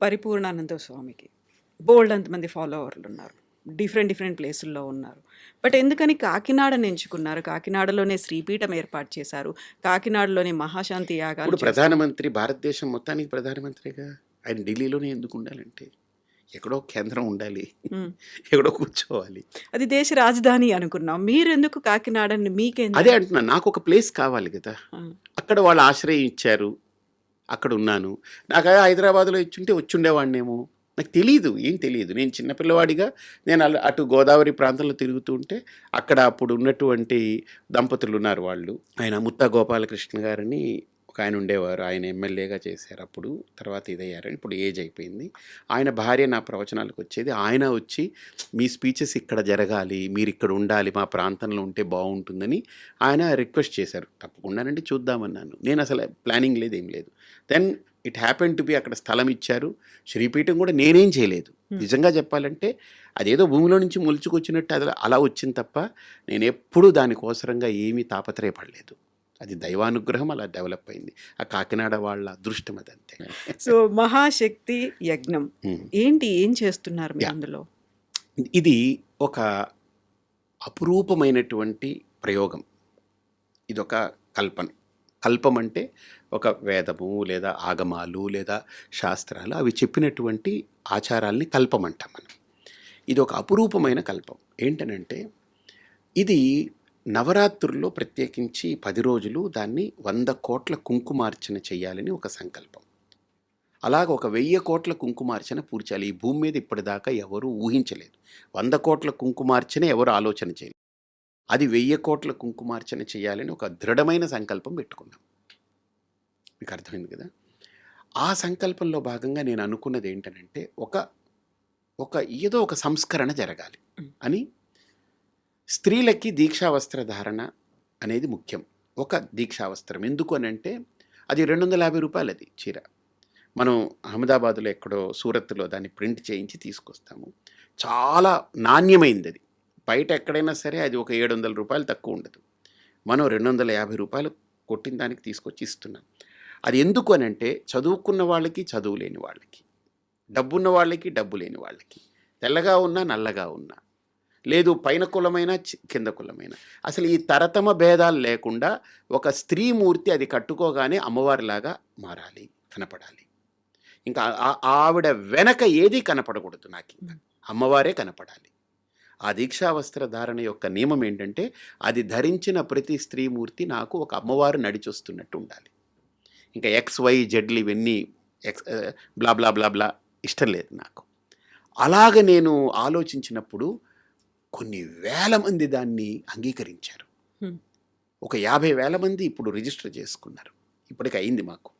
పరిపూర్ణానంద స్వామికి బోలెడంతమంది ఫాలోవర్లున్నారు. డిఫరెంట్ ప్లేసుల్లో ఉన్నారు. బట్ ఎందుకని కాకినాడని ఎంచుకున్నారు? కాకినాడలోనే శ్రీపీఠం ఏర్పాటు చేశారు. కాకినాడలోనే మహాశాంతి యాగాలు ఇప్పుడు చేస్తారు. ప్రధానమంత్రి భారతదేశం మొత్తానికి ప్రధానమంత్రిగా ఆయన ఢిల్లీలోనే ఎందుకు ఉండాలంటే ఎక్కడో కేంద్రం ఉండాలి, హ్మ్. ఎక్కడో కూర్చోవాలి. అది దేశ రాజధాని అనుకున్నాం. మీరెందుకు కాకినాడని మీకేం అదే అంటున్నా, నాకు ఒక ప్లేస్ కావాలి కదా. ఆ! అక్కడ వాళ్ళు ఆశ్రయం ఇచ్చారు, అక్కడ ఉన్నాను. నాకు హైదరాబాద్లో ఇచ్చుంటే వచ్చుండేవాడినేమో. నాకు తెలియదు, ఏం తెలియదు. నేను చిన్నపిల్లవాడిగా నేను అటు గోదావరి ప్రాంతంలో తిరుగుతూ ఉంటే అక్కడ అప్పుడు ఉన్నటువంటి దంపతులు ఉన్నారు. వాళ్ళు ఆయన ముత్తా గోపాలకృష్ణ గారని ఒక ఆయన ఉండేవారు. ఆయన ఎమ్మెల్యేగా చేశారు అప్పుడు, తర్వాత ఇదయ్యారు. ఇప్పుడు ఏజ్ అయిపోయింది. ఆయన భార్య నా ప్రవచనాలకు వచ్చేది. ఆయన వచ్చి మీ స్పీచెస్ ఇక్కడ జరగాలి, మీరు ఇక్కడ ఉండాలి, మా ప్రాంతంలో ఉంటే బాగుంటుందని ఆయన రిక్వెస్ట్ చేశారు. తప్పకుండానండి, చూద్దామన్నాను. నేను అసలు ప్లానింగ్ లేదు, ఏం లేదు. Then it happen to be అక్కడ స్థలం ఇచ్చారు. శ్రీపీఠం కూడా నేనేం చేయలేదు. నిజంగా చెప్పాలంటే అదేదో భూమిలో నుంచి మొలుచుకొచ్చినట్టు అది అలా వచ్చింది తప్ప నేను ఎప్పుడూ దానికోసరంగా ఏమీ తాపత్రయపడలేదు. అది దైవానుగ్రహం, అలా డెవలప్ అయింది. ఆ కాకినాడ వాళ్ళ అదృష్టం అదంతే. సో మహాశక్తి యజ్ఞం ఏంటి? ఏం చేస్తున్నారు మీరు అందులో? ఇది ఒక అపురూపమైనటువంటి ప్రయోగం. ఇదొక కల్పం అంటే ఒక వేదము లేదా ఆగమాలు లేదా శాస్త్రాలు అవి చెప్పినటువంటి ఆచారాల్ని కల్పం అంటాం మనం. ఇది ఒక అపురూపమైన కల్పం. ఏంటనంటే ఇది నవరాత్రుల్లో ప్రత్యేకించి 10 రోజులు దాన్ని 100 కోట్ల కుంకుమార్చన చేయాలని ఒక సంకల్పం. అలాగ ఒక 1000 కోట్ల కుంకుమార్చన పూర్చాలి. ఈ భూమి మీద ఇప్పటిదాకా ఎవరు ఊహించలేదు. 100 కోట్ల కుంకుమార్చన ఎవరు ఆలోచన చేయలేదు. అది 1000 కోట్ల కుంకుమార్చన చేయాలని ఒక దృఢమైన సంకల్పం పెట్టుకున్నాం. మీకు అర్థమైంది కదా. ఆ సంకల్పంలో భాగంగా నేను అనుకున్నది ఏంటనంటే ఏదో ఒక సంస్కరణ జరగాలి అని. స్త్రీలకి దీక్షావస్త్ర ధారణ అనేది ముఖ్యం. ఒక దీక్షావస్త్రం ఎందుకు అని అంటే అది 250 రూపాయలు అది చీర. మనం అహ్మదాబాద్లో ఎక్కడో సూరత్లో దాన్ని ప్రింట్ చేయించి తీసుకొస్తాము. చాలా నాణ్యమైంది అది. బయట ఎక్కడైనా సరే అది ఒక 700 రూపాయలు తక్కువ ఉండదు. మనం 250 రూపాయలు కొట్టిన దానికి తీసుకొచ్చి ఇస్తున్నాం. అది ఎందుకు అని అంటే చదువుకున్న వాళ్ళకి, చదువు లేని వాళ్ళకి, డబ్బున్న వాళ్ళకి, డబ్బు లేని వాళ్ళకి, తెల్లగా ఉన్నా నల్లగా ఉన్నా, లేదు పైన కులమైన కింద కులమైన, అసలు ఈ తరతమ భేదాలు లేకుండా ఒక స్త్రీమూర్తి అది కట్టుకోగానే అమ్మవారిలాగా మారాలి, కనపడాలి. ఇంకా ఆవిడ వెనక ఏది కనపడకూడదు, నాకు ఇంకా అమ్మవారే కనపడాలి. ఆ దీక్షావస్త్ర ధారణ యొక్క నియమం ఏంటంటే అది ధరించిన ప్రతి స్త్రీమూర్తి నాకు ఒక అమ్మవారు నడిచొస్తున్నట్టు ఉండాలి. ఇంకా XYZలు ఇవన్నీ బ్లా బ్లా బ్లా బ్లా ఇష్టం లేదు నాకు. అలాగ నేను ఆలోచించినప్పుడు కొన్ని వేల మంది దాన్ని అంగీకరించారు. ఒక 50,000 మంది ఇప్పుడు రిజిస్టర్ చేసుకున్నారు. ఇప్పటికి అయింది మాకు.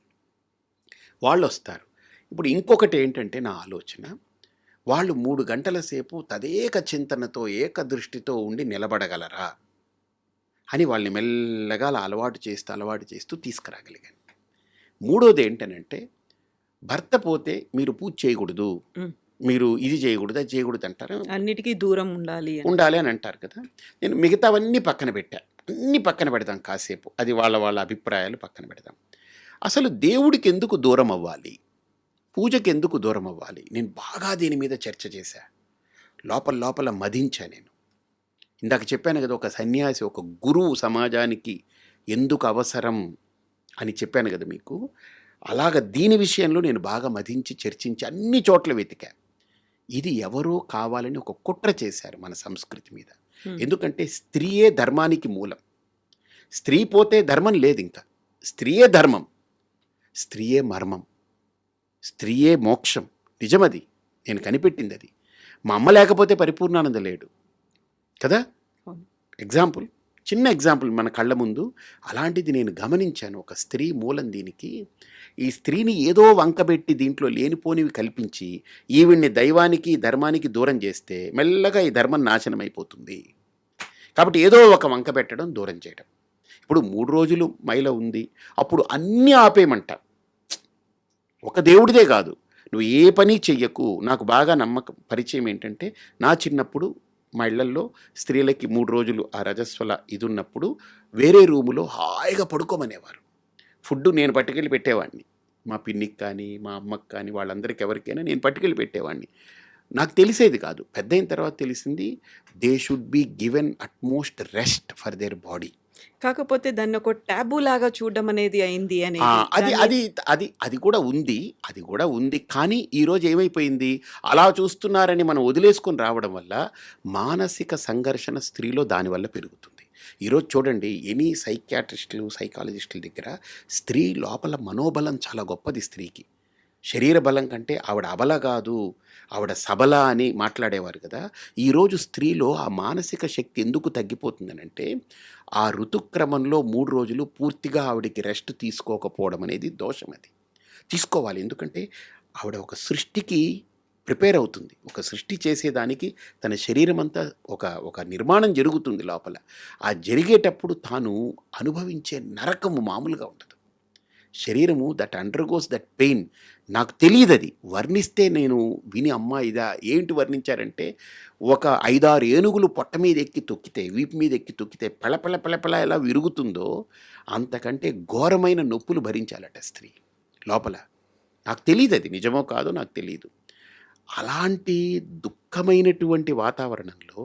వాళ్ళు వస్తారు. ఇప్పుడు ఇంకొకటి ఏంటంటే నా ఆలోచన, వాళ్ళు 3 గంటల సేపు తదేక చింతనతో ఏకదృష్టితో ఉండి నిలబడగలరా అని వాళ్ళని మెల్లగా అలవాటు చేస్తూ తీసుకురాగలిగాను. మూడోది ఏంటనంటే భర్త పోతే మీరు పూజ చేయకూడదు, మీరు ఇది చేయకూడదు, అది చేయకూడదు అంటారు. అన్నిటికీ దూరం ఉండాలి అని అంటారు కదా. నేను మిగతావన్నీ పక్కన పెట్టా. అన్నీ పక్కన పెడదాం కాసేపు, అది వాళ్ళ అభిప్రాయాలు పక్కన పెడదాం. అసలు దేవుడికి ఎందుకు దూరం అవ్వాలి, పూజకి ఎందుకు దూరం అవ్వాలి, నేను బాగా దీని మీద చర్చ చేశా. లోపల మదించా నేను. ఇందాక చెప్పాను కదా, ఒక సన్యాసి, ఒక గురువు సమాజానికి ఎందుకు అవసరం అని చెప్పాను కదా మీకు. అలాగ దీని విషయంలో నేను బాగా మదించి చర్చించి అన్ని చోట్ల వెతికా. ఇది ఎవరో కావాలని ఒక కుట్ర చేశారు మన సంస్కృతి మీద. ఎందుకంటే స్త్రీయే ధర్మానికి మూలం. స్త్రీ పోతే ధర్మం లేదు, ఇంకా స్త్రీయే ధర్మం, స్త్రీయే మర్మం, స్త్రీయే మోక్షం. నిజమది, నేను కనిపెట్టింది అది. మా అమ్మ లేకపోతే పరిపూర్ణానంద లేడు కదా. ఎగ్జాంపుల్, చిన్న ఎగ్జాంపుల్ మన కళ్ళ ముందు. అలాంటిది నేను గమనించాను. ఒక స్త్రీ మూలం దీనికి. ఈ స్త్రీని ఏదో వంకబెట్టి దీంట్లో లేనిపోనివి కల్పించి ఈవిడ్ని దైవానికి, ధర్మానికి దూరం చేస్తే మెల్లగా ఈ ధర్మం నాశనం అయిపోతుంది. కాబట్టి ఏదో ఒక వంక పెట్టడం, దూరం చేయడం. ఇప్పుడు 3 రోజులు మైల ఉంది, అప్పుడు అన్నీ ఆపేయమంట. ఒక దేవుడిదే కాదు, నువ్వు ఏ పని చెయ్యకు. నాకు బాగా నమ్మకం, పరిచయం ఏంటంటే నా చిన్నప్పుడు మా ఇళ్లల్లో స్త్రీలకి 3 రోజులు ఆ రజస్వల ఇది ఉన్నప్పుడు వేరే రూములో హాయిగా పడుకోమనేవారు. ఫుడ్ నేను పట్టుకెళ్ళి పెట్టేవాడిని. మా పిన్నికి కానీ మా అమ్మకి కానీ వాళ్ళందరికీ ఎవరికైనా నేను పట్టుకెళ్ళి పెట్టేవాడిని. నాకు తెలిసేది కాదు. పెద్దయిన తర్వాత తెలిసింది they should be given utmost rest for their body. కాకపోతే దాన్నొక టాబూ లాగా చూడడం అనేది అయింది ఆ! అనేది. అది దాన్ని అది అది అది కూడా ఉంది. అది కూడా ఉంది. కానీ ఈరోజు ఏమైపోయింది, అలా చూస్తున్నారని మనం వదిలేసుకొని రావడం వల్ల మానసిక సంఘర్షణ స్త్రీలో దానివల్ల పెరుగుతుంది. ఈరోజు చూడండి ఎనీ సైకియాట్రిస్టులు, సైకాలజిస్టుల దగ్గర స్త్రీ లోపల మనోబలం చాలా గొప్పది స్త్రీకి. శరీర బలం కంటే ఆవిడ అబల కాదు, ఆవిడ సబల అని మాట్లాడేవారు కదా! ఈరోజు స్త్రీలో ఆ మానసిక శక్తి ఎందుకు తగ్గిపోతుందనంటే, ఆ ఋతుక్రమంలో 3 రోజులు పూర్తిగా ఆవిడకి రెస్ట్ తీసుకోకపోవడం అనేది దోషం అది. తీసుకోవాలి. ఎందుకంటే ఆవిడ ఒక సృష్టికి ప్రిపేర్ అవుతుంది. ఒక సృష్టి చేసేదానికి తన శరీరమంతా ఒక నిర్మాణం జరుగుతుంది లోపల. ఆ జరిగేటప్పుడు తాను అనుభవించే నరకము మామూలుగా ఉండదు. శరీరము దట్ అండర్‌గోస్ దట్ పెయిన్. నాకు తెలీదది. వర్ణిస్తే నేను విని అమ్మా ఇదా ఏంటి వర్ణించారంటే, ఒక 5, 6 ఏనుగులు పొట్ట మీద ఎక్కి తొక్కితే, వీపు మీద ఎక్కి తొక్కితే పెళపెళ పెళపెళ ఎలా విరుగుతుందో, అంతకంటే ఘోరమైన నొప్పులు భరించాలట స్త్రీ లోపల. నాకు తెలీదది నిజమో కాదో నాకు తెలీదు. అలాంటి దుఃఖమైనటువంటి వాతావరణంలో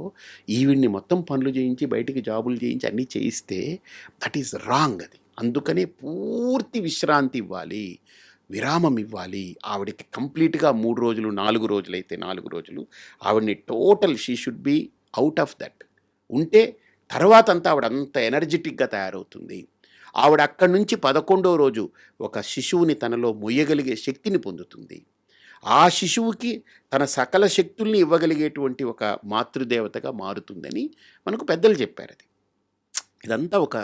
ఈవిడ్ని మొత్తం పనులు చేయించి, బయటికి జాబులు చేయించి అన్నీ చేయిస్తే దట్ ఈస్ రాంగ్ అది. అందుకనే పూర్తి విశ్రాంతి ఇవ్వాలి. విరామం ఇవ్వాలి. ఆవిడకి కంప్లీట్‌గా 3 రోజులు, 4 రోజులైతే 4 రోజులు ఆవిడని total she should be out of that. ఉంటే తర్వాతంతా ఆవిడంత ఎనర్జిటిక్‌గా తయారవుతుంది. ఆవిడ అక్కడి నుంచి 11వ రోజు ఒక శిశువుని తనలో మొయ్యగలిగే శక్తిని పొందుతుంది. ఆ శిశువుకి తన సకల శక్తుల్ని ఇవ్వగలిగేటువంటి ఒక మాతృదేవతగా మారుతుందని మనకు పెద్దలు చెప్పారది. ఇదంతా ఒక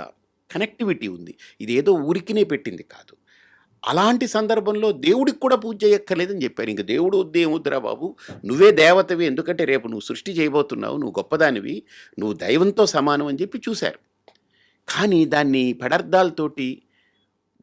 కనెక్టివిటీ ఉంది. ఇదేదో ఊరికినే పెట్టింది కాదు. అలాంటి సందర్భంలో దేవుడికి కూడా పూజ చేయక్కర్లేదని చెప్పారు. ఇంక దేవుడు వద్దు ఏమొద్దురా బాబు, నువ్వే దేవతవి, ఎందుకంటే రేపు నువ్వు సృష్టి చేయబోతున్నావు, నువ్వు గొప్పదానివి, నువ్వు దైవంతో సమానం అని చెప్పి చూశారు. కానీ దాన్ని పెడార్థాలతోటి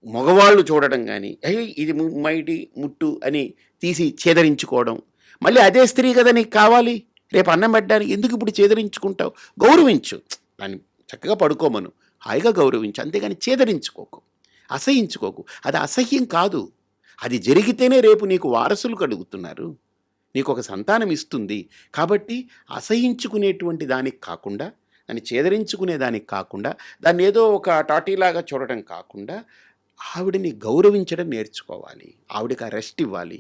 మగవాళ్ళు చూడడం కానీ, ఏయ్ ఇది మైటి ముట్టు అని తీసి ఛేదరించుకోవడం, మళ్ళీ అదే స్త్రీ కదా నీకు కావాలి, రేపు అన్నం పెట్టడానికి ఎందుకు ఇప్పుడు ఛేదరించుకుంటావు? గౌరవించు, దాన్ని చక్కగా పడుకోమను, హాయిగా గౌరవించు, అంతేగాని ఛేదరించుకోకు, అసహించుకోకు. అది అసహ్యం కాదు. అది జరిగితేనే రేపు నీకు వారసులు కలుగుతున్నారు, నీకు ఒక సంతానం ఇస్తుంది. కాబట్టి అసహించుకునేటువంటి దానికి కాకుండా, దాన్ని ఛేదరించుకునే దానికి కాకుండా, దాన్ని ఏదో ఒక టాటీలాగా చూడటం కాకుండా ఆవిడని గౌరవించడం నేర్చుకోవాలి. ఆవిడకి ఆ రెస్ట్ ఇవ్వాలి.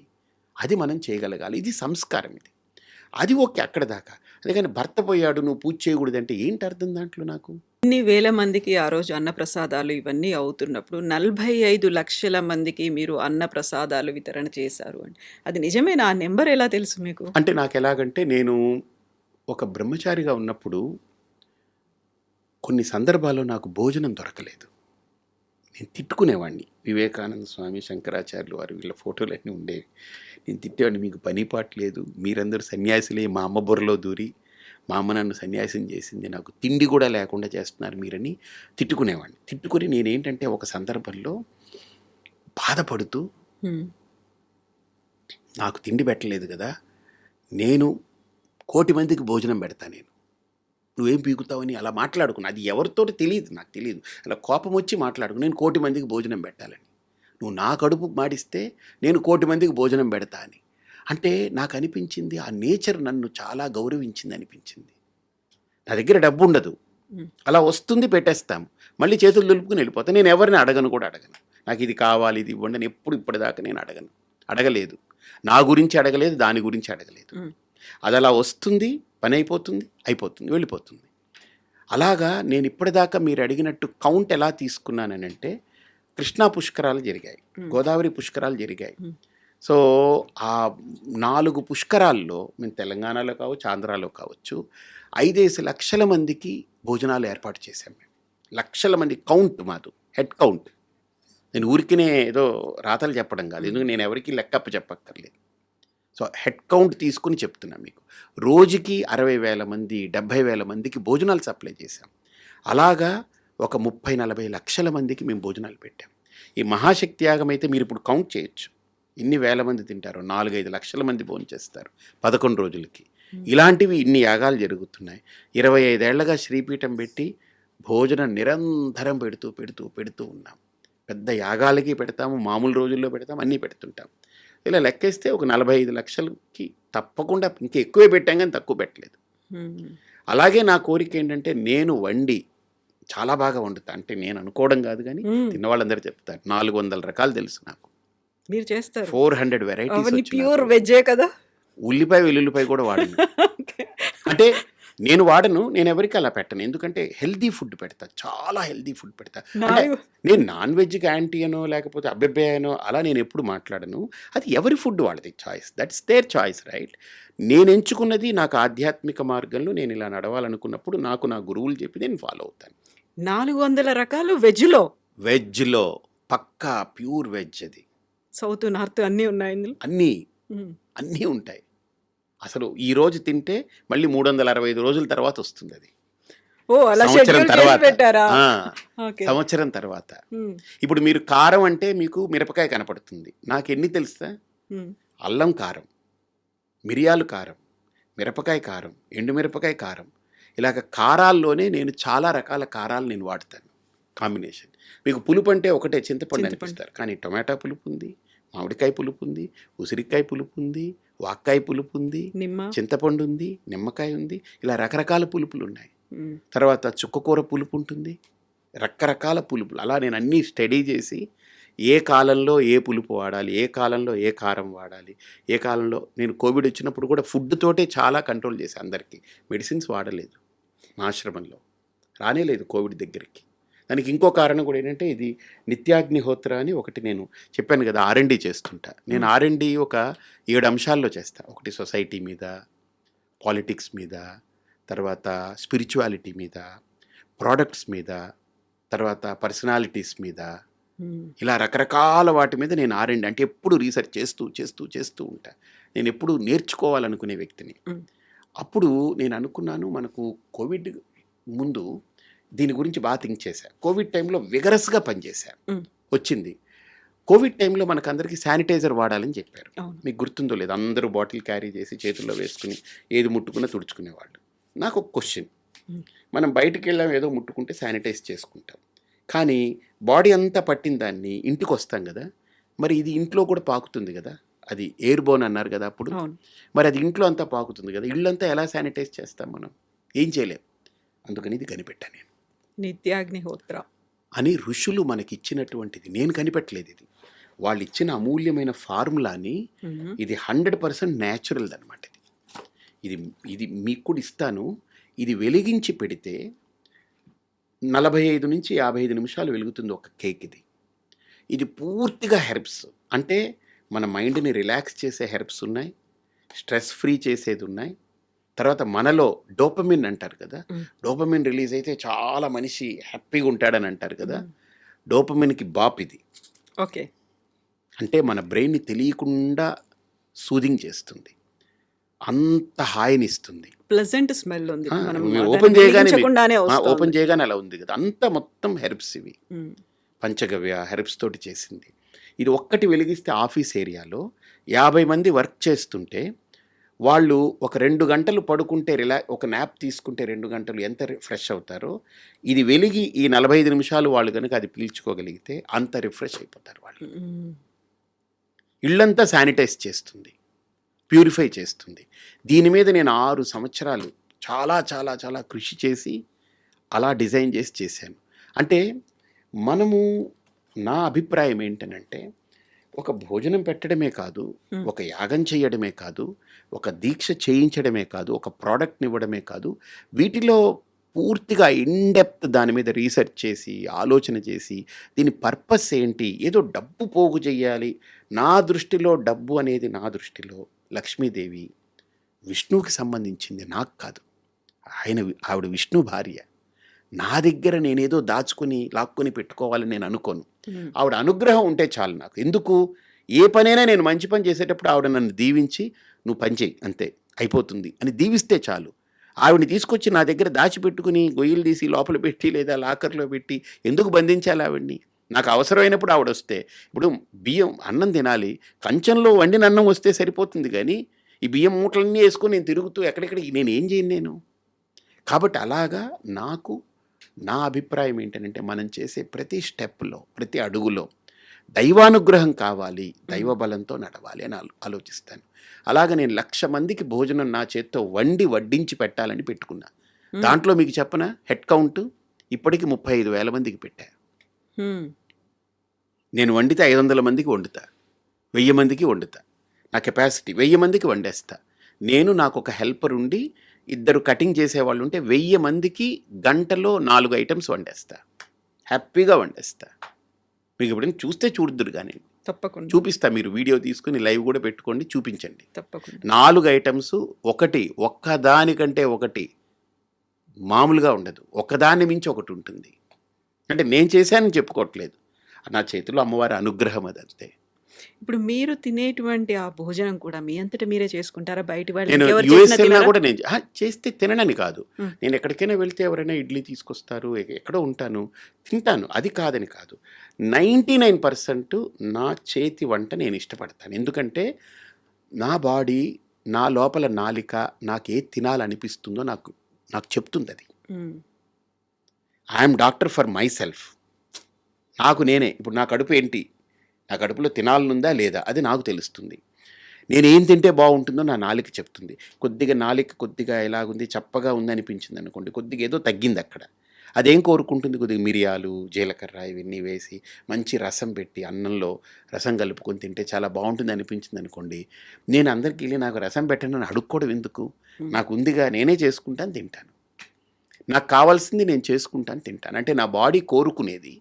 అది మనం చేయగలగాలి. ఇది సంస్కారం. ఇది అది ఓకే అక్కడ దాకా. అందుకని భర్త పోయాడు నువ్వు పూజ చేయకూడదంటే ఏంటి అర్థం దాంట్లో నాకు? ఇన్ని వేల మందికి ఆ రోజు అన్నప్రసాదాలు ఇవన్నీ అవుతున్నప్పుడు 45 లక్షల మందికి మీరు అన్నప్రసాదాలు వితరణ చేశారు అని. అది నిజమేనా? ఆ నెంబర్ ఎలా తెలుసు మీకు? అంటే నాకు ఎలాగంటే, నేను ఒక బ్రహ్మచారిగా ఉన్నప్పుడు కొన్ని సందర్భాల్లో నాకు భోజనం దొరకలేదు. నేను తిట్టుకునేవాడిని. వివేకానంద స్వామి, శంకరాచార్యులు వారు వీళ్ళ ఫోటోలన్నీ ఉండేవి. నేను తిట్టేవాడిని, మీకు పని పాట లేదు, మీరందరూ సన్యాసులే, మా అమ్మ బుర్రలో దూరి మా అమ్మ నన్ను సన్యాసం చేసింది, నాకు తిండి కూడా లేకుండా చేస్తున్నారు మీరని తిట్టుకునేవాడిని. తిట్టుకుని నేనేంటంటే ఒక సందర్భంలో బాధపడుతూ, హ్మ్. నాకు తిండి పెట్టలేదు కదా, నేను 1,00,00,000 మందికి భోజనం పెడతా, నేను నువ్వేం పీకుతావని అలా మాట్లాడుకున్నా. అది ఎవరితోటి తెలియదు, నాకు తెలియదు. అలా కోపం వచ్చి మాట్లాడుకున్నా, నేను 1,00,00,000 మందికి భోజనం పెట్టాలని. నువ్వు నా కడుపు మాడిస్తే నేను 1,00,00,000 మందికి భోజనం పెడతా అని. అంటే నాకు అనిపించింది, ఆ నేచర్ నన్ను చాలా గౌరవించింది అనిపించింది. నా దగ్గర డబ్బు ఉండదు, హ్మ్. అలా వస్తుంది పెట్టేస్తాం, మళ్ళీ చేతులు దులుపుకుని వెళ్ళిపోతాను. నేను ఎవరిని అడగను కూడా అడగను. నాకు ఇది కావాలి, ఇది ఇవ్వండి అని ఇప్పటిదాకా నేను అడగలేదు. నా గురించి అడగలేదు, దాని గురించి అడగలేదు. హ్మ్. అది అలా వస్తుంది, పని అయిపోతుంది, వెళ్ళిపోతుంది. అలాగా నేను ఇప్పటిదాకా మీరు అడిగినట్టు కౌంట్ ఎలా తీసుకున్నానంటే, కృష్ణా పుష్కరాలు జరిగాయి, హ్మ్. గోదావరి పుష్కరాలు జరిగాయి. హ్మ్. సో ఆ 4 పుష్కరాల్లో మేము తెలంగాణలో కావచ్చు, ఆంధ్రాలో కావచ్చు, 5 లక్షల మందికి భోజనాలు ఏర్పాటు చేశాం మేము. లక్షల మంది కౌంట్ మాది, హెడ్ కౌంట్. నేను ఊరికినే ఏదో రాతలు చెప్పడం కాదు, ఎందుకంటే నేను ఎవరికి లెక్కప్ప చెప్పక్కర్లేదు. సో హెడ్ కౌంట్ తీసుకుని చెప్తున్నా మీకు. రోజుకి 60,000 మంది, 70,000 మందికి భోజనాలు సప్లై చేశాం. అలాగా ఒక 30-40 లక్షల మందికి మేము భోజనాలు పెట్టాం. ఈ మహాశక్తి యాగం అయితే మీరు ఇప్పుడు కౌంట్ చేయొచ్చు, ఇన్ని వేల మంది తింటారు, 4-5 లక్షల మంది భోంచేస్తారు 11 రోజులకి. ఇలాంటివి ఇన్ని యాగాలు జరుగుతున్నాయి. 25 ఏళ్లగా శ్రీపీఠం పెట్టి భోజనం నిరంతరం పెడుతూ ఉన్నాం. పెద్ద యాగాలకి పెడతాము, మామూలు రోజుల్లో పెడతాము, అన్నీ పెడుతుంటాం. ఇలా లెక్కేస్తే ఒక 45 లక్షలకి తప్పకుండా ఇంకా ఎక్కువే పెట్టాం కానీ తక్కువ పెట్టలేదు. అలాగే నా కోరిక ఏంటంటే నేను వండి చాలా బాగా వండుతా. అంటే నేను అనుకోవడం కాదు కానీ తిన్నవాళ్ళందరూ చెప్తారు. 400 రకాలు తెలుసు నాకు. మీరు చేస్తారు 400 వెరైటీస్ అవన్నీ ప్యూర్ వెజ్జే కదా. ఉల్లిపాయ వెల్లుల్లిపాయ కూడా వాడను. అంటే నేను వాడను, నేను ఎవరికి అలా పెట్టను. ఎందుకంటే హెల్దీ ఫుడ్ పెడతా, చాలా హెల్దీ ఫుడ్ పెడతా. అంటే నేను నాన్ వెజ్కి యాంటీ అనో లేకపోతే అబ్బెబ్బే అనో అలా నేను ఎప్పుడు మాట్లాడను. అది ఎవరి ఫుడ్ వాళ్ళది choice, that's their choice, right? నేను ఎంచుకున్నది నాకు ఆధ్యాత్మిక మార్గంలో నేను ఇలా నడవాలనుకున్నప్పుడు నాకు నా గురువులు చెప్పి నేను ఫాలో అవుతాను. 400 రకాలు వెజ్లో పక్కా ప్యూర్ వెజ్. అది సౌత్ నార్త్ అన్నీ ఉన్నాయి ఇందులో. అన్నీ ఉంటాయి. అసలు ఈ రోజు తింటే మళ్ళీ 365 రోజుల తర్వాత వస్తుంది అది. సంవత్సరం తర్వాత. ఇప్పుడు మీరు కారం అంటే మీకు మిరపకాయ కనపడుతుంది, నాకు ఎన్ని తెలుసా? అల్లం కారం, మిరియాలు కారం, మిరపకాయ కారం, ఎండుమిరపకాయ కారం, ఇలాగ కారాల్లోనే నేను చాలా రకాల కారాలు నేను వాడతాను కాంబినేషన్. మీకు పులుపు అంటే ఒకటే చింతపండు అనిపిస్తారు, కానీ టొమాటో పులుపు ఉంది, మామిడికాయ పులుపు ఉంది, ఉసిరికాయ పులుపు ఉంది, వాక్కాయ పులుపు ఉంది, చింతపండు ఉంది, నిమ్మకాయ ఉంది, ఇలా రకరకాల పులుపులు ఉన్నాయి. తర్వాత చుక్కకూర పులుపు ఉంటుంది, రకరకాల పులుపులు. అలా నేను అన్నీ స్టడీ చేసి ఏ కాలంలో ఏ పులుపు వాడాలి, ఏ కాలంలో ఏ కారం వాడాలి, ఏ కాలంలో. నేను కోవిడ్ వచ్చినప్పుడు కూడా ఫుడ్ తోటే చాలా కంట్రోల్ చేశాను అందరికీ. మెడిసిన్స్ వాడలేదు మా ఆశ్రమంలో, రానేలేదు కోవిడ్ దగ్గరికి. దానికి ఇంకో కారణం కూడా ఏంటంటే ఇది నిత్యాగ్నిహోత్ర అని ఒకటి నేను చెప్పాను కదా, R&D చేస్తుంటా. నేను R&D ఒక 7 అంశాల్లో చేస్తా. ఒకటి సొసైటీ మీద, పాలిటిక్స్ మీద, తర్వాత స్పిరిచువాలిటీ మీద, ప్రోడక్ట్స్ మీద, తర్వాత పర్సనాలిటీస్ మీద, ఇలా రకరకాల వాటి మీద నేను R&D అంటే ఎప్పుడు రీసెర్చ్ చేస్తూ ఉంటా. నేను ఎప్పుడు నేర్చుకోవాలనుకునే వ్యక్తిని. అప్పుడు నేను అనుకున్నాను, మనకు కోవిడ్ ముందు దీని గురించి బాగా థింక్ చేశా. కోవిడ్ టైంలో విగరస్గా పనిచేశా. వచ్చింది కోవిడ్ టైంలో మనకు అందరికీ శానిటైజర్ వాడాలని చెప్పారు. మీకు గుర్తుందో లేదు, అందరూ బాటిల్ క్యారీ చేసి చేతుల్లో వేసుకుని ఏది ముట్టుకున్నా తుడుచుకునేవాళ్ళు. నాకు ఒక క్వశ్చన్, మనం బయటికి వెళ్ళాం ఏదో ముట్టుకుంటే శానిటైజ్ చేసుకుంటాం, కానీ బాడీ అంతా పట్టిన దాన్ని ఇంటికి వస్తాం కదా, మరి ఇది ఇంట్లో కూడా పాకుతుంది కదా, అది ఎయిర్ బోన్ అన్నారు కదా అప్పుడు, మరి అది ఇంట్లో అంతా పాకుతుంది కదా, ఇళ్ళంతా ఎలా శానిటైజ్ చేస్తాం మనం? ఏం చేయలేం. అందుకని ఇది కనిపెట్టాను నేను, నిత్యాగ్నిహోత్ర అని. ఋషులు మనకి ఇచ్చినటువంటిది, నేను కనిపెట్టలేదు ఇది, వాళ్ళు ఇచ్చిన అమూల్యమైన ఫార్ములాని. ఇది 100% న్యాచురల్ అనమాట. ఇది మీకు కూడా ఇస్తాను. ఇది వెలిగించి పెడితే 45 నుంచి 55 నిమిషాలు వెలుగుతుంది ఒక కేక్. ఇది పూర్తిగా హెర్బ్స్, అంటే మన మైండ్ని రిలాక్స్ చేసే హెర్బ్స్ ఉన్నాయి, స్ట్రెస్ ఫ్రీ చేసేది ఉన్నాయి. తర్వాత మనలో డోపమిన్ అంటారు కదా, డోపమిన్ రిలీజ్ అయితే చాలా మనిషి హ్యాపీగా ఉంటాడని అంటారు కదా, డోపమిన్కి బాప్ ఇది. ఓకే, అంటే మన బ్రెయిన్ని తెలియకుండా సూదింగ్ చేస్తుంది, అంత హాయినిస్తుంది, ప్లెజెంట్ స్మెల్ ఉంది. ఓపెన్ చేయగానే అలా ఉంది కదా, అంత మొత్తం హెర్బ్స్ ఇవి, పంచగవ్య హెర్బ్స్ తోటి చేసింది. ఇది ఒక్కటి వెలిగిస్తే ఆఫీస్ ఏరియాలో 50 మంది వర్క్ చేస్తుంటే వాళ్ళు ఒక 2 గంటలు పడుకుంటే ఒక న్యాప్ తీసుకుంటే 2 గంటలు ఎంత ఫ్రెష్ అవుతారో, ఇది వెలిగి ఈ 45 నిమిషాలు వాళ్ళు కనుక అది పీల్చుకోగలిగితే అంత రిఫ్రెష్ అయిపోతారు వాళ్ళు. ఇళ్ళంతా శానిటైజ్ చేస్తుంది, ప్యూరిఫై చేస్తుంది. దీని మీద నేను 6 సంవత్సరాలు చాలా చాలా చాలా కృషి చేసి అలా డిజైన్ చేసి చేశాను. అంటే మనము, నా అభిప్రాయం ఏంటనంటే, ఒక భోజనం పెట్టడమే కాదు, ఒక యాగం చేయడమే కాదు, ఒక దీక్ష చేయించడమే కాదు, ఒక ప్రోడక్ట్ని ఇవ్వడమే కాదు, వీటిలో పూర్తిగా ఇన్డెప్త్ దాని మీద రీసెర్చ్ చేసి ఆలోచన చేసి దీని పర్పస్ ఏంటి, ఏదో డబ్బు పోగు చేయాలి. నా దృష్టిలో డబ్బు అనేది, నా దృష్టిలో లక్ష్మీదేవి విష్ణువుకి సంబంధించింది, నాకు కాదు. ఆవిడ విష్ణు భార్య. నా దగ్గర నేనేదో దాచుకుని లాక్కుని పెట్టుకోవాలని నేను అనుకోను. ఆవిడ అనుగ్రహం ఉంటే చాలు నాకు. ఎందుకు, ఏ పనైనా నేను మంచి పని చేసేటప్పుడు ఆవిడ నన్ను దీవించి నువ్వు పని చేయి అంతే అయిపోతుంది అని దీవిస్తే చాలు. ఆవిడని తీసుకొచ్చి నా దగ్గర దాచిపెట్టుకుని గొయ్యలు తీసి లోపల పెట్టి లేదా లాకర్లో పెట్టి ఎందుకు బంధించాలి ఆవిడ్ని? నాకు అవసరమైనప్పుడు ఆవిడ వస్తే, ఇప్పుడు బియ్యం అన్నం తినాలి, కంచంలో వండిన అన్నం వస్తే సరిపోతుంది, కానీ ఈ బియ్యం మూటలన్నీ వేసుకొని నేను తిరుగుతూ ఎక్కడెక్కడికి నేను ఏం చేయను నేను. కాబట్టి అలాగా నాకు నా అభిప్రాయం ఏంటంటే మనం చేసే ప్రతి స్టెప్లో, ప్రతి అడుగులో దైవానుగ్రహం కావాలి, దైవ బలంతో నడవాలి అని ఆలోచిస్తాను. అలాగ నేను 1,00,000 మందికి భోజనం నా చేత్తో వడ్డించి పెట్టాలని పెట్టుకున్నా. దాంట్లో మీకు చెప్పనా, హెడ్ కౌంట్ ఇప్పటికి 35,000 మందికి పెట్టా. నేను వండితే 500 మందికి వండుతా, 1000 మందికి వండుతా. నా కెపాసిటీ 1000 మందికి వండేస్తా. నాకు ఒక హెల్పర్ ఉండి 2 కటింగ్ చేసేవాళ్ళు ఉంటే 1000 మందికి గంటలో 4 ఐటమ్స్ వండేస్తా, హ్యాపీగా వండేస్తా. మీకు ఎప్పుడైనా చూస్తే చూడుదురు కానీ తప్పకుండా చూపిస్తా, మీరు వీడియో తీసుకుని లైవ్ కూడా పెట్టుకోండి, చూపించండి. తప్పకుండా 4 ఐటమ్స్, ఒక్కదానికంటే ఒకటి మామూలుగా ఉండదు, ఒకదాన్ని మించి ఒకటి ఉంటుంది. అంటే నేను చేశానని చెప్పుకోవట్లేదు, నా చేతిలో అమ్మవారి అనుగ్రహం అదంతే. ఇప్పుడు మీరు తినేటువంటి ఆ భోజనం కూడా మీ అంతటా మీరే చేసుకుంటారా? బయట వాళ్ళు నేను ఇంకెవరు యూఎస్ చేసినా వెళ్ళినా తినరా? కూడా నేను చేస్తే తిననని కాదు. మ్. నేను ఎక్కడికైనా వెళ్తే ఎవరైనా ఇడ్లీ తీసుకొస్తారు, ఎక్కడో ఉంటాను, తింటాను, అది కాదని కాదు. 99% నా చేతి వంట నేను ఇష్టపడతాను. ఎందుకంటే నా బాడీ, నా లోపల నాలిక నాకు ఏది తినాలనిపిస్తుందో నాకు చెప్తుంది. అది మ్. I'm doctor for myself. నాకు నేనే, ఇప్పుడు నా కడుపు ఏంటి, నా కడుపులో తినాలనుందా లేదా అది నాకు తెలుస్తుంది. నేను ఏం తింటే బాగుంటుందో నా నాలిక చెప్తుంది. నాలిక కొద్దిగా ఎలాగుంది, చప్పగా ఉంది అనిపించింది అనుకోండి, కొద్దిగా ఏదో తగ్గింది అక్కడ. అదేం కోరుకుంటుంది, కొద్దిగా మిరియాలు, జీలకర్ర ఇవన్నీ వేసి మంచి రసం పెట్టి అన్నంలో రసం కలుపుకొని తింటే చాలా బాగుంటుంది అనిపించింది అనుకోండి, నేను అందరికీ వెళ్ళి నాకు రసం పెట్టండి అని అడుక్కోవడం ఎందుకు, నాకు ఉందిగా నేనే చేసుకుంటాను తింటాను. నాకు కావాల్సింది నేను చేసుకుంటాను తింటాను. అంటే నా బాడీ కోరుకునేది,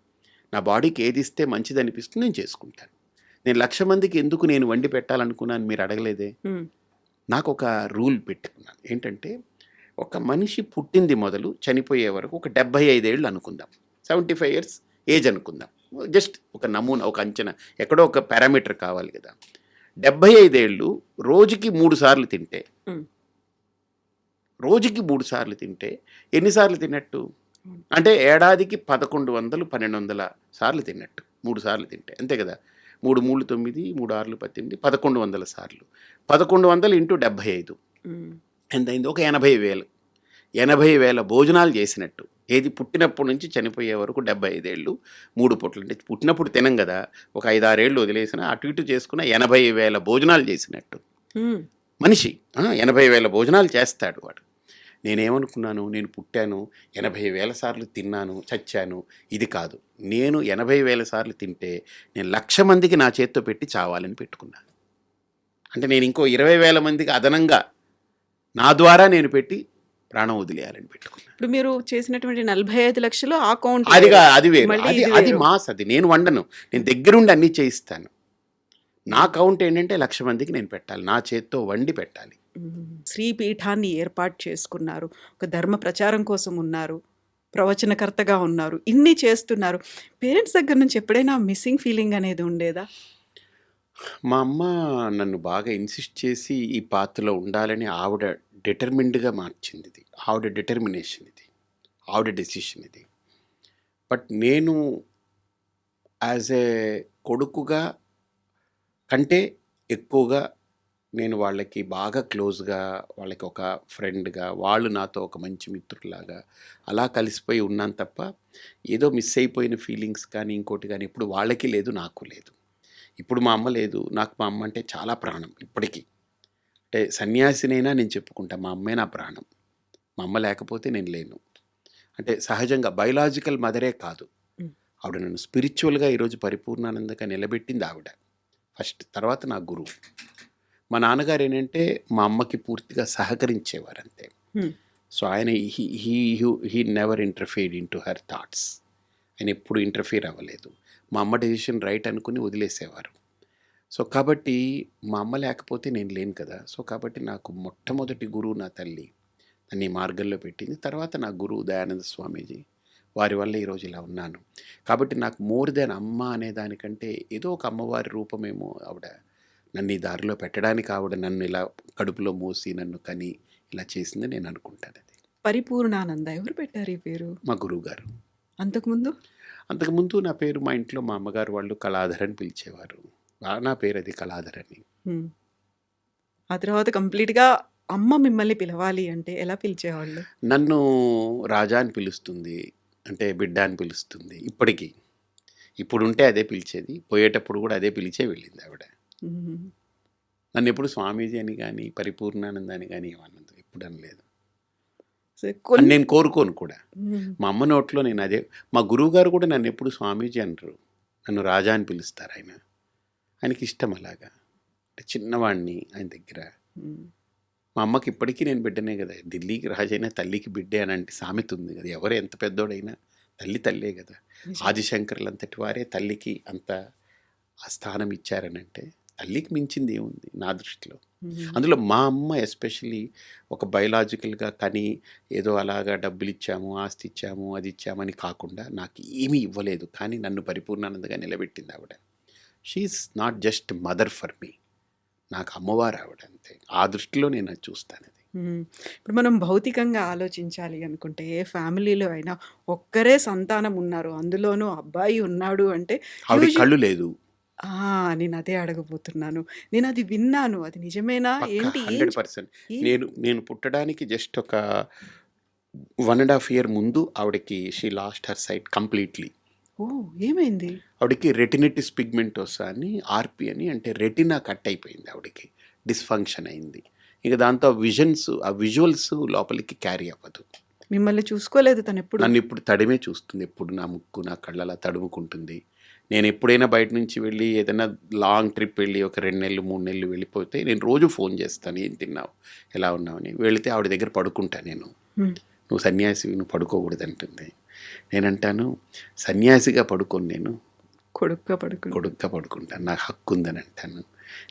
నా బాడీకి ఏది ఇస్తే మంచిది అనిపిస్తుంది నేను చేసుకుంటాను. నేను 1,00,000 మందికి ఎందుకు నేను వండి పెట్టాలనుకున్నాను మీరు అడగలేదే. మ్. నాకు ఒక రూల్ పెట్టుకున్నాను, ఏంటంటే ఒక మనిషి పుట్టింది మొదలు చనిపోయే వరకు ఒక 75 ఏళ్ళు అనుకుందాం, 75 ఇయర్స్ ఏజ్ అనుకుందాం, జస్ట్ ఒక నమూనా, ఒక అంచనా, ఎక్కడో ఒక పారామీటర్ కావాలి కదా. 75 ఏళ్ళు రోజుకి 3 సార్లు తింటే, మ్. రోజుకి 3 సార్లు తింటే ఎన్నిసార్లు తిన్నట్టు, అంటే ఏడాదికి 1100, 1200 సార్లు తిన్నట్టు, 3 సార్లు తింటే అంతే కదా. 3 3 9, 3 6 18, 1100 సార్లు. 1100 ఇంటూ 75 మ్. ఎంతైంది, ఒక 80,000. 80,000 భోజనాలు చేసినట్టు. ఏది పుట్టినప్పటి నుంచి చనిపోయే వరకు 75 ఏళ్ళు 3 పూటలు. అంటే పుట్టినప్పుడు తినం కదా, ఒక 5-6 ఏళ్ళు వదిలేసిన అటు ఇటు చేసుకున్న 80,000 భోజనాలు చేసినట్టు మ్. మనిషి. 80,000 భోజనాలు చేస్తాడు వాడు. నేనేమనుకున్నాను, నేను పుట్టాను, 80,000 సార్లు తిన్నాను, చచ్చాను, ఇది కాదు. నేను 80,000 సార్లు తింటే నేను 1,00,000 మందికి నా చేత్తో పెట్టి చావాలని పెట్టుకున్నాను. అంటే నేను ఇంకో 20,000 మందికి అదనంగా నా ద్వారా నేను పెట్టి ప్రాణం వదిలేయాలని పెట్టుకున్నాను. ఇప్పుడు మీరు చేసినటువంటి 45 లక్షలు ఆ కౌంట్ అది వేరు, మళ్ళీ అది ఇది అది వేరు. మాస్. అది నేను వండను, నేను దగ్గరుండి అన్నీ చేయిస్తాను. నా కౌంట్ ఏంటంటే 1,00,000 మందికి నేను పెట్టాలి, నా చేత్తో వండి పెట్టాలి. శ్రీపీఠాన్ని ఏర్పాటు చేసుకున్నారు, ఒక ధర్మ ప్రచారం కోసం ఉన్నారు, ప్రవచనకర్తగా ఉన్నారు, ఇన్ని చేస్తున్నారు. పేరెంట్స్ దగ్గర నుంచి ఎప్పుడైనా మిస్సింగ్ ఫీలింగ్ అనేది ఉండేదా? మా అమ్మ నన్ను బాగా ఇన్సిస్ట్ చేసి ఈ పాత్రలో ఉండాలని ఆవిడ డిటర్మిన్డ్గా మార్చింది. ఇది ఆవిడ డిటర్మినేషన్, ఇది ఆవిడ డెసిషన్ ఇది. బట్ నేను యాజ్ ఏ కొడుకుగా కంటే ఎక్కువగా నేను వాళ్ళకి బాగా క్లోజ్గా, వాళ్ళకి ఒక ఫ్రెండ్గా, వాళ్ళు నాతో ఒక మంచి మిత్రులాగా అలా కలిసిపోయి ఉన్నాను తప్ప ఏదో మిస్ అయిపోయిన ఫీలింగ్స్ కానీ ఇంకోటి కానీ ఇప్పుడు వాళ్ళకి లేదు, నాకు లేదు. ఇప్పుడు మా అమ్మ లేదు, నాకు మా అమ్మ అంటే చాలా ప్రాణం ఇప్పటికీ. అంటే సన్యాసినైనా నేను చెప్పుకుంటా, మా అమ్మే నా ప్రాణం. మా అమ్మ లేకపోతే నేను లేను. అంటే సహజంగా బయలాజికల్ మదరే కాదు, ఆవిడ నన్ను స్పిరిచువల్గా ఈరోజు పరిపూర్ణానందంగా నిలబెట్టింది ఆవిడ ఫస్ట్. తర్వాత నా గురువు. మా నాన్నగారు ఏంటంటే మా అమ్మకి పూర్తిగా సహకరించేవారు అంతే. సో ఆయన he never interfered into her thoughts. ఆయన ఎప్పుడు ఇంటర్ఫీర్ అవ్వలేదు. మా అమ్మ డెసిషన్ రైట్ అనుకుని వదిలేసేవారు. సో కాబట్టి మా అమ్మ లేకపోతే నేను లేను కదా. సో కాబట్టి నాకు మొట్టమొదటి గురువు నా తల్లి, నన్ను ఈ మార్గంలో పెట్టింది. తర్వాత నా గురువు దయానంద స్వామీజీ, వారి వల్ల ఈరోజు ఇలా ఉన్నాను. కాబట్టి నాకు మోర్ దెన్ అమ్మ అనే దానికంటే ఏదో ఒక అమ్మవారి రూపమేమో ఆవిడ నన్ను ఈ దారిలో పెట్టడానికి. ఆవిడ నన్ను ఇలా కడుపులో మోసి నన్ను కని ఇలా చేసింది నేను అనుకుంటాను. అది పరిపూర్ణానంద ఎవరు పెట్టారు ఈ పేరు? మా గురువు గారు. అంతకుముందు నా పేరు మా ఇంట్లో మా అమ్మగారు వాళ్ళు కళాధర్ అని పిలిచేవారు. నా పేరు అది కళాధర్ అని. ఆ తర్వాత కంప్లీట్గా అమ్మ మిమ్మల్ని పిలవాలి అంటే ఎలా పిలిచేవాళ్ళు? నన్ను రాజా అని పిలుస్తుంది, అంటే బిడ్డ అని పిలుస్తుంది ఇప్పటికీ. ఇప్పుడుంటే అదే పిలిచేది, పోయేటప్పుడు కూడా అదే పిలిచే వెళ్ళింది ఆవిడ. మ్మ్. నన్ను ఎప్పుడు స్వామీజీ అని కానీ పరిపూర్ణానంద అని కానీ ఏమన్నది ఎప్పుడు అనలేదు. సో అని కొన్ని నేను కోరుకోను కూడా. మ్మ్. మా అమ్మ నోట్లో నేను అదే. మా గురువు గారు కూడా నన్ను ఎప్పుడు స్వామీజీ అనరు, నన్ను రాజా అని పిలుస్తారు. ఆయనకి ఇష్టం అలాగా. అంటే చిన్నవాడిని ఆయన దగ్గర. మ్మ్. మా అమ్మకి ఇప్పటికీ నేను బిడ్డనే కదా. ఢిల్లీకి రాజైనా తల్లికి బిడ్డే అని అంటే సామెత ఉంది కదా. ఎవరు ఎంత పెద్దోడైనా తల్లే కదా. నిజం. ఆదిశంకర్లు అంతటి వారే తల్లికి అంత ఆ స్థానం ఇచ్చారని అంటే తల్లికి మించింది ఏముంది నా దృష్టిలో. మ్మ్. అందులో మా అమ్మ ఎస్పెషల్లీ ఒక బయలాజికల్గా కానీ ఏదో అలాగా డబ్బులు ఇచ్చాము, ఆస్తి ఇచ్చాము, అది ఇచ్చామని కాకుండా నాకు ఏమీ ఇవ్వలేదు, కానీ నన్ను పరిపూర్ణానందగా నిలబెట్టింది ఆవిడ. She is not just mother for me, నాకు అమ్మవారు ఆవిడ అంతే. ఆ దృష్టిలో నేను అది చూస్తాను. అది మ్మ్. ఇప్పుడు మనం భౌతికంగా ఆలోచించాలి అనుకుంటే ఏ ఫ్యామిలీలో అయినా ఒక్కరే సంతానం ఉన్నారు, అందులోనూ అబ్బాయి ఉన్నాడు అంటే ఆవిడ యూజు కళ్ళు లేదు. నేను అదే అడగబోతున్నాను. నేను అది విన్నాను. అది నిజమేనా? పక్క ఏంటి? 100%. ఏం నేను పుట్టడానికి జస్ట్ ఒక 1.5 year ముందు ఆవిడకి she lost her sight completely. Oh! ఏమైంది? ఆవిడకి రెటినిటిస్ పిగ్మెంటోసా అని, ఆర్పి అని, అంటే రెటినా కట్ అయిపోయింది ఆవిడకి, డిస్ఫంక్షన్ అయింది. ఇక దాంతో ఆ విజువల్స్ లోపలికి క్యారీ అవ్వదు. మిమ్మల్ని చూసుకోలేదు తనెప్పుడు? నన్ను ఇప్పుడు తడిమే చూస్తుంది, ఎప్పుడు నా ముక్కు నా కళ్ళలా తడుముకుంటుంది. నేను ఎప్పుడైనా బయట నుంచి వెళ్ళి ఏదైనా లాంగ్ ట్రిప్ వెళ్ళి ఒక 2 నెలలు 3 నెలలు వెళ్ళిపోతే నేను రోజు ఫోన్ చేస్తాను, ఏం తిన్నావు, ఎలా ఉన్నావు అని. వెళితే ఆవిడ దగ్గర పడుకుంటా నేను. హ్మ్. నువ్వు సన్యాసివి, నువ్వు పడుకోకూడదు అంటుంది. నేనంటాను, సన్యాసిగా పడుకోను, నేను కొడుగ్గా పడుకుంటాను, నాకు హక్కు ఉందని అంటాను.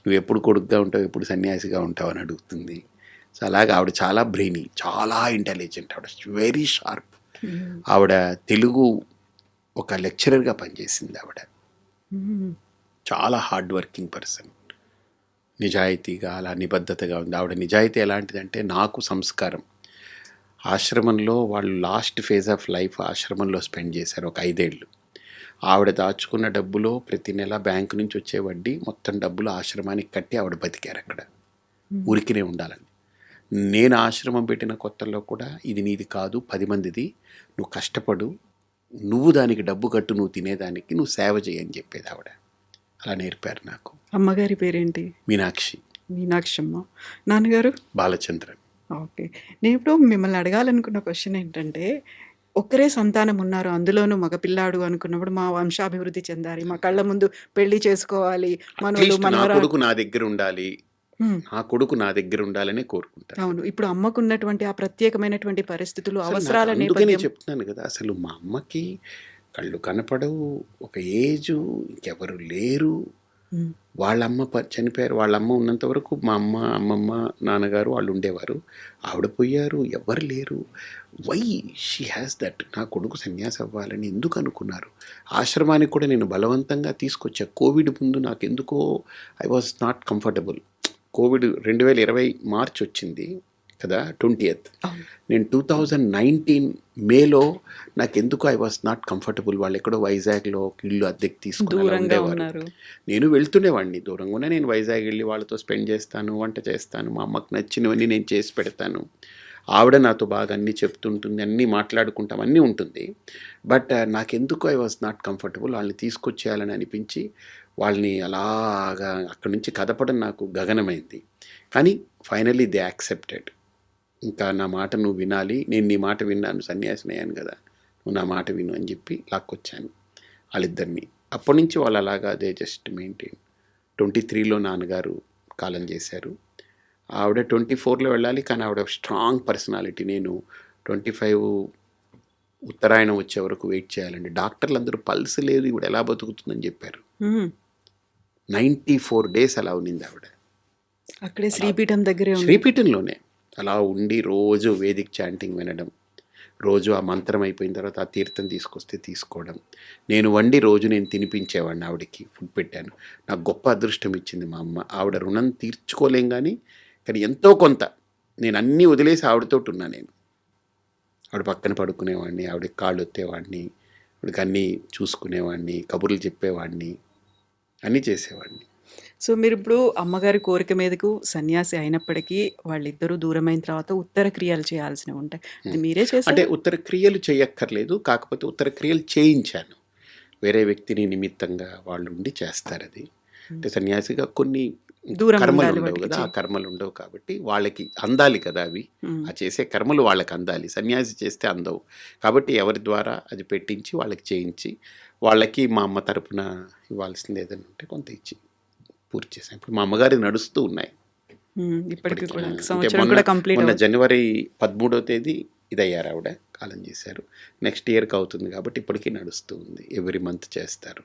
నువ్వు ఎప్పుడు కొడుగ్గా ఉంటావు, ఎప్పుడు సన్యాసిగా ఉంటావు అని అడుగుతుంది. సో అలాగే ఆవిడ చాలా బ్రెయినీ, చాలా ఇంటెలిజెంట్, ఆవిడ వెరీ షార్ప్. హ్మ్. ఆవిడ తెలుగు ఒక లెక్చరర్గా పనిచేసింది ఆవిడ. హ్మ్. చాలా హార్డ్ వర్కింగ్ పర్సన్, నిజాయితీగా అలా నిబద్ధతగా ఉంది. ఆవిడ నిజాయితీ ఎలాంటిదంటే నాకు సంస్కారం. ఆశ్రమంలో వాళ్ళు లాస్ట్ ఫేజ్ ఆఫ్ లైఫ్ ఆశ్రమంలో స్పెండ్ చేశారు ఒక 5 ఏళ్ళు. ఆవిడ దాచుకున్న డబ్బులో ప్రతి నెల బ్యాంకు నుంచి వచ్చే వడ్డీ మొత్తం డబ్బులు ఆశ్రమానికి కట్టి ఆవిడ బతికారు అక్కడ, ఊరికినే ఉండాలని. నేను ఆశ్రమం పెట్టిన కొత్తల్లో కూడా ఇది నీది కాదు, 10 మందిది, నువ్వు కష్టపడు, నువ్వు దానికి డబ్బు కట్టు, నువ్వు తినేదానికి, నువ్వు సేవ చేయని చెప్పేది ఆవిడ. అలా నేర్పారు నాకు. అమ్మగారి పేరేంటి? మీనాక్షి. మీనాక్షమ్మ. నాన్నగారు? బాలచంద్రన్. ఓకే. నేనిప్పుడు మిమ్మల్ని అడగాలనుకున్న క్వెషన్ ఏంటంటే, ఒక్కరే సంతానం ఉన్నారు, అందులోనూ మగపిల్లాడు అనుకున్నప్పుడు మా వంశాభివృద్ధి చెందాలి, మా కళ్ళ ముందు పెళ్లి చేసుకోవాలి, మనవలు అట్లీస్ట్ నా మనవరాలు. కొడుకు నా దగ్గర ఉండాలి, హ్మ్. నా కొడుకు నా దగ్గర ఉండాలని కోరుకుంటాను. అవును. ఇప్పుడు అమ్మకున్నటువంటి ఆ ప్రత్యేకమైనటువంటి పరిస్థితులు, అసలు నాకు అవసరాల అందుకనే నేపథ్యం. చెప్తున్నాను కదా, అసలు మా అమ్మకి కళ్ళు కనపడవు, ఒక ఏజు, ఇంకెవరు లేరు. హ్మ్. వాళ్ళమ్మ చనిపోయారు. వాళ్ళమ్మ ఉన్నంత వరకు మా అమ్మమ్మ, నాన్నగారు వాళ్ళు ఉండేవారు. ఆవిడ పోయారు, ఎవ్వరు లేరు. Why she has that. నా కొడుకు సన్యాసి అవ్వాలని ఎందుకు అనుకున్నారు? ఆశ్రమానికి కూడా నేను బలవంతంగా తీసుకొచ్చా. కోవిడ్ ముందు నాకు ఎందుకో I was not comfortable. Covid 2020 March వచ్చింది కదా, 20th. అవును. నేను 2019 మేలో నాకెందుకు ఐ వాజ్ నాట్ కంఫర్టబుల్. వాళ్ళు ఎక్కడో వైజాగ్లో ఇల్లు అద్దెకి తీసుకుని అలా దూరంగా ఉండేవారు. ఉన్నారు. నేను వెళ్తుండేవాడిని దూరంగానే. నేను వైజాగ్ వెళ్ళి వాళ్ళతో స్పెండ్ చేస్తాను, వంట చేస్తాను, మా అమ్మకు నచ్చినవన్నీ నేను చేసి పెడతాను. ఆవిడ నాతో బాగా అన్నీ చెప్తుంటుంది, అన్నీ మాట్లాడుకుంటాం, అన్నీ ఉంటుంది. బట్ నాకెందుకు ఐ వాజ్ నాట్ కంఫర్టబుల్. వాళ్ళని తీసుకొచ్చేయాలని అనిపించి వాళ్ళని అలాగా అక్కడి నుంచి కదపడం నాకు గగనమైంది. కానీ ఫైనల్లీ దే యాక్సెప్టెడ్. ఇంకా నా మాట నువ్వు వినాలి, నేను నీ మాట విన్నాను, సన్యాసిని అయ్యాను కదా, నువ్వు నా మాట విను అని చెప్పి లాక్కొచ్చాను వాళ్ళిద్దరిని. అప్పటి నుంచి వాళ్ళు అలాగా దే జస్ట్ మెయింటైన్. 23లో నాన్నగారు కాలం చేశారు. ఆవిడ 24లో వెళ్ళాలి, కానీ ఆవిడ స్ట్రాంగ్ పర్సనాలిటీ. నేను 25 ఉత్తరాయణం వచ్చే వరకు వెయిట్ చేయాలండి. డాక్టర్లు అందరూ పల్స్ లేదు, ఇవిడ ఎలా బతుకుతుందని చెప్పారు. హ్మ్. 94 days అలా ఉన్నింది ఆవిడ. అక్కడే శ్రీపీఠం దగ్గరే ఉంది. శ్రీపీఠంలోనే అలా ఉండి రోజు వేదిక్ చాంటింగ్ వినడం, రోజు ఆ మంత్రం అయిపోయిన తర్వాత ఆ తీర్థం తీసుకొస్తే తీసుకోవడం, నేను వండి రోజు నేను తినిపించేవాడిని, ఆవిడకి ఫుడ్ పెట్టాను. నాకు గొప్ప అదృష్టం ఇచ్చింది మా అమ్మ. ఆవిడ రుణం తీర్చుకోలేం కానీ ఎంతో కొంత నేను అన్నీ వదిలేసి ఆవిడతోటి ఉన్నా. నేను ఆవిడ పక్కన పడుకునేవాడిని, ఆవిడకి కాళ్ళు ఒత్తేవాడిని, ఆవిడకి అన్నీ చూసుకునేవాడిని, కబుర్లు చెప్పేవాడిని, అన్నీ చేసేవాడిని. సో మీరిప్పుడు అమ్మగారి కోరిక మీదకు సన్యాసి అయినప్పటికీ వాళ్ళిద్దరూ దూరమైన తర్వాత ఉత్తర క్రియలు చేయాల్సినవి ఉంటాయి. అది మీరే అంటే చేశారా? ఉత్తర క్రియలు చేయక్కర్లేదు. కాకపోతే ఉత్తర క్రియలు చేయించాను. వేరే వ్యక్తిని నిమిత్తంగా వాళ్ళు ఉండి చేస్తారది. అంటే సన్యాసిగా కొన్ని దూరంగా కర్మలు ఉండాలి ఉండవు వాటికి కదా! ఆ చేయి. కర్మలు ఉండవు కాబట్టి వాళ్ళకి అందాలి కదా అవి. హ్మ్. ఆ చేసే కర్మలు వాళ్ళకి అందాలి. సన్యాసి చేస్తే అందవు. కాబట్టి ఎవరి ద్వారా అది పెట్టించి వాళ్ళకి చేయించి, వాళ్ళకి మా అమ్మ తరపున ఇవ్వాల్సింది ఏదైనా ఉంటే కొంత ఇచ్చి పూర్తి చేశాను. ఇప్పుడు మా అమ్మగారివి నడుస్తూ ఉన్నాయి. ఇప్పటికి ఇప్పటికి కూడా అంటే సంవత్సరం మొన్న కూడా కంప్లీట్ మొన్న అవుతుంది. జనవరి 13వ తేదీ ఇదయ్యారు ఆవిడ. కాలం చేశారు. నెక్స్ట్ ఇయర్‌కి అవుతుంది కాబట్టి ఇప్పటికీ నడుస్తూ ఉంది. ఎవ్రీ మంత్ చేస్తారు.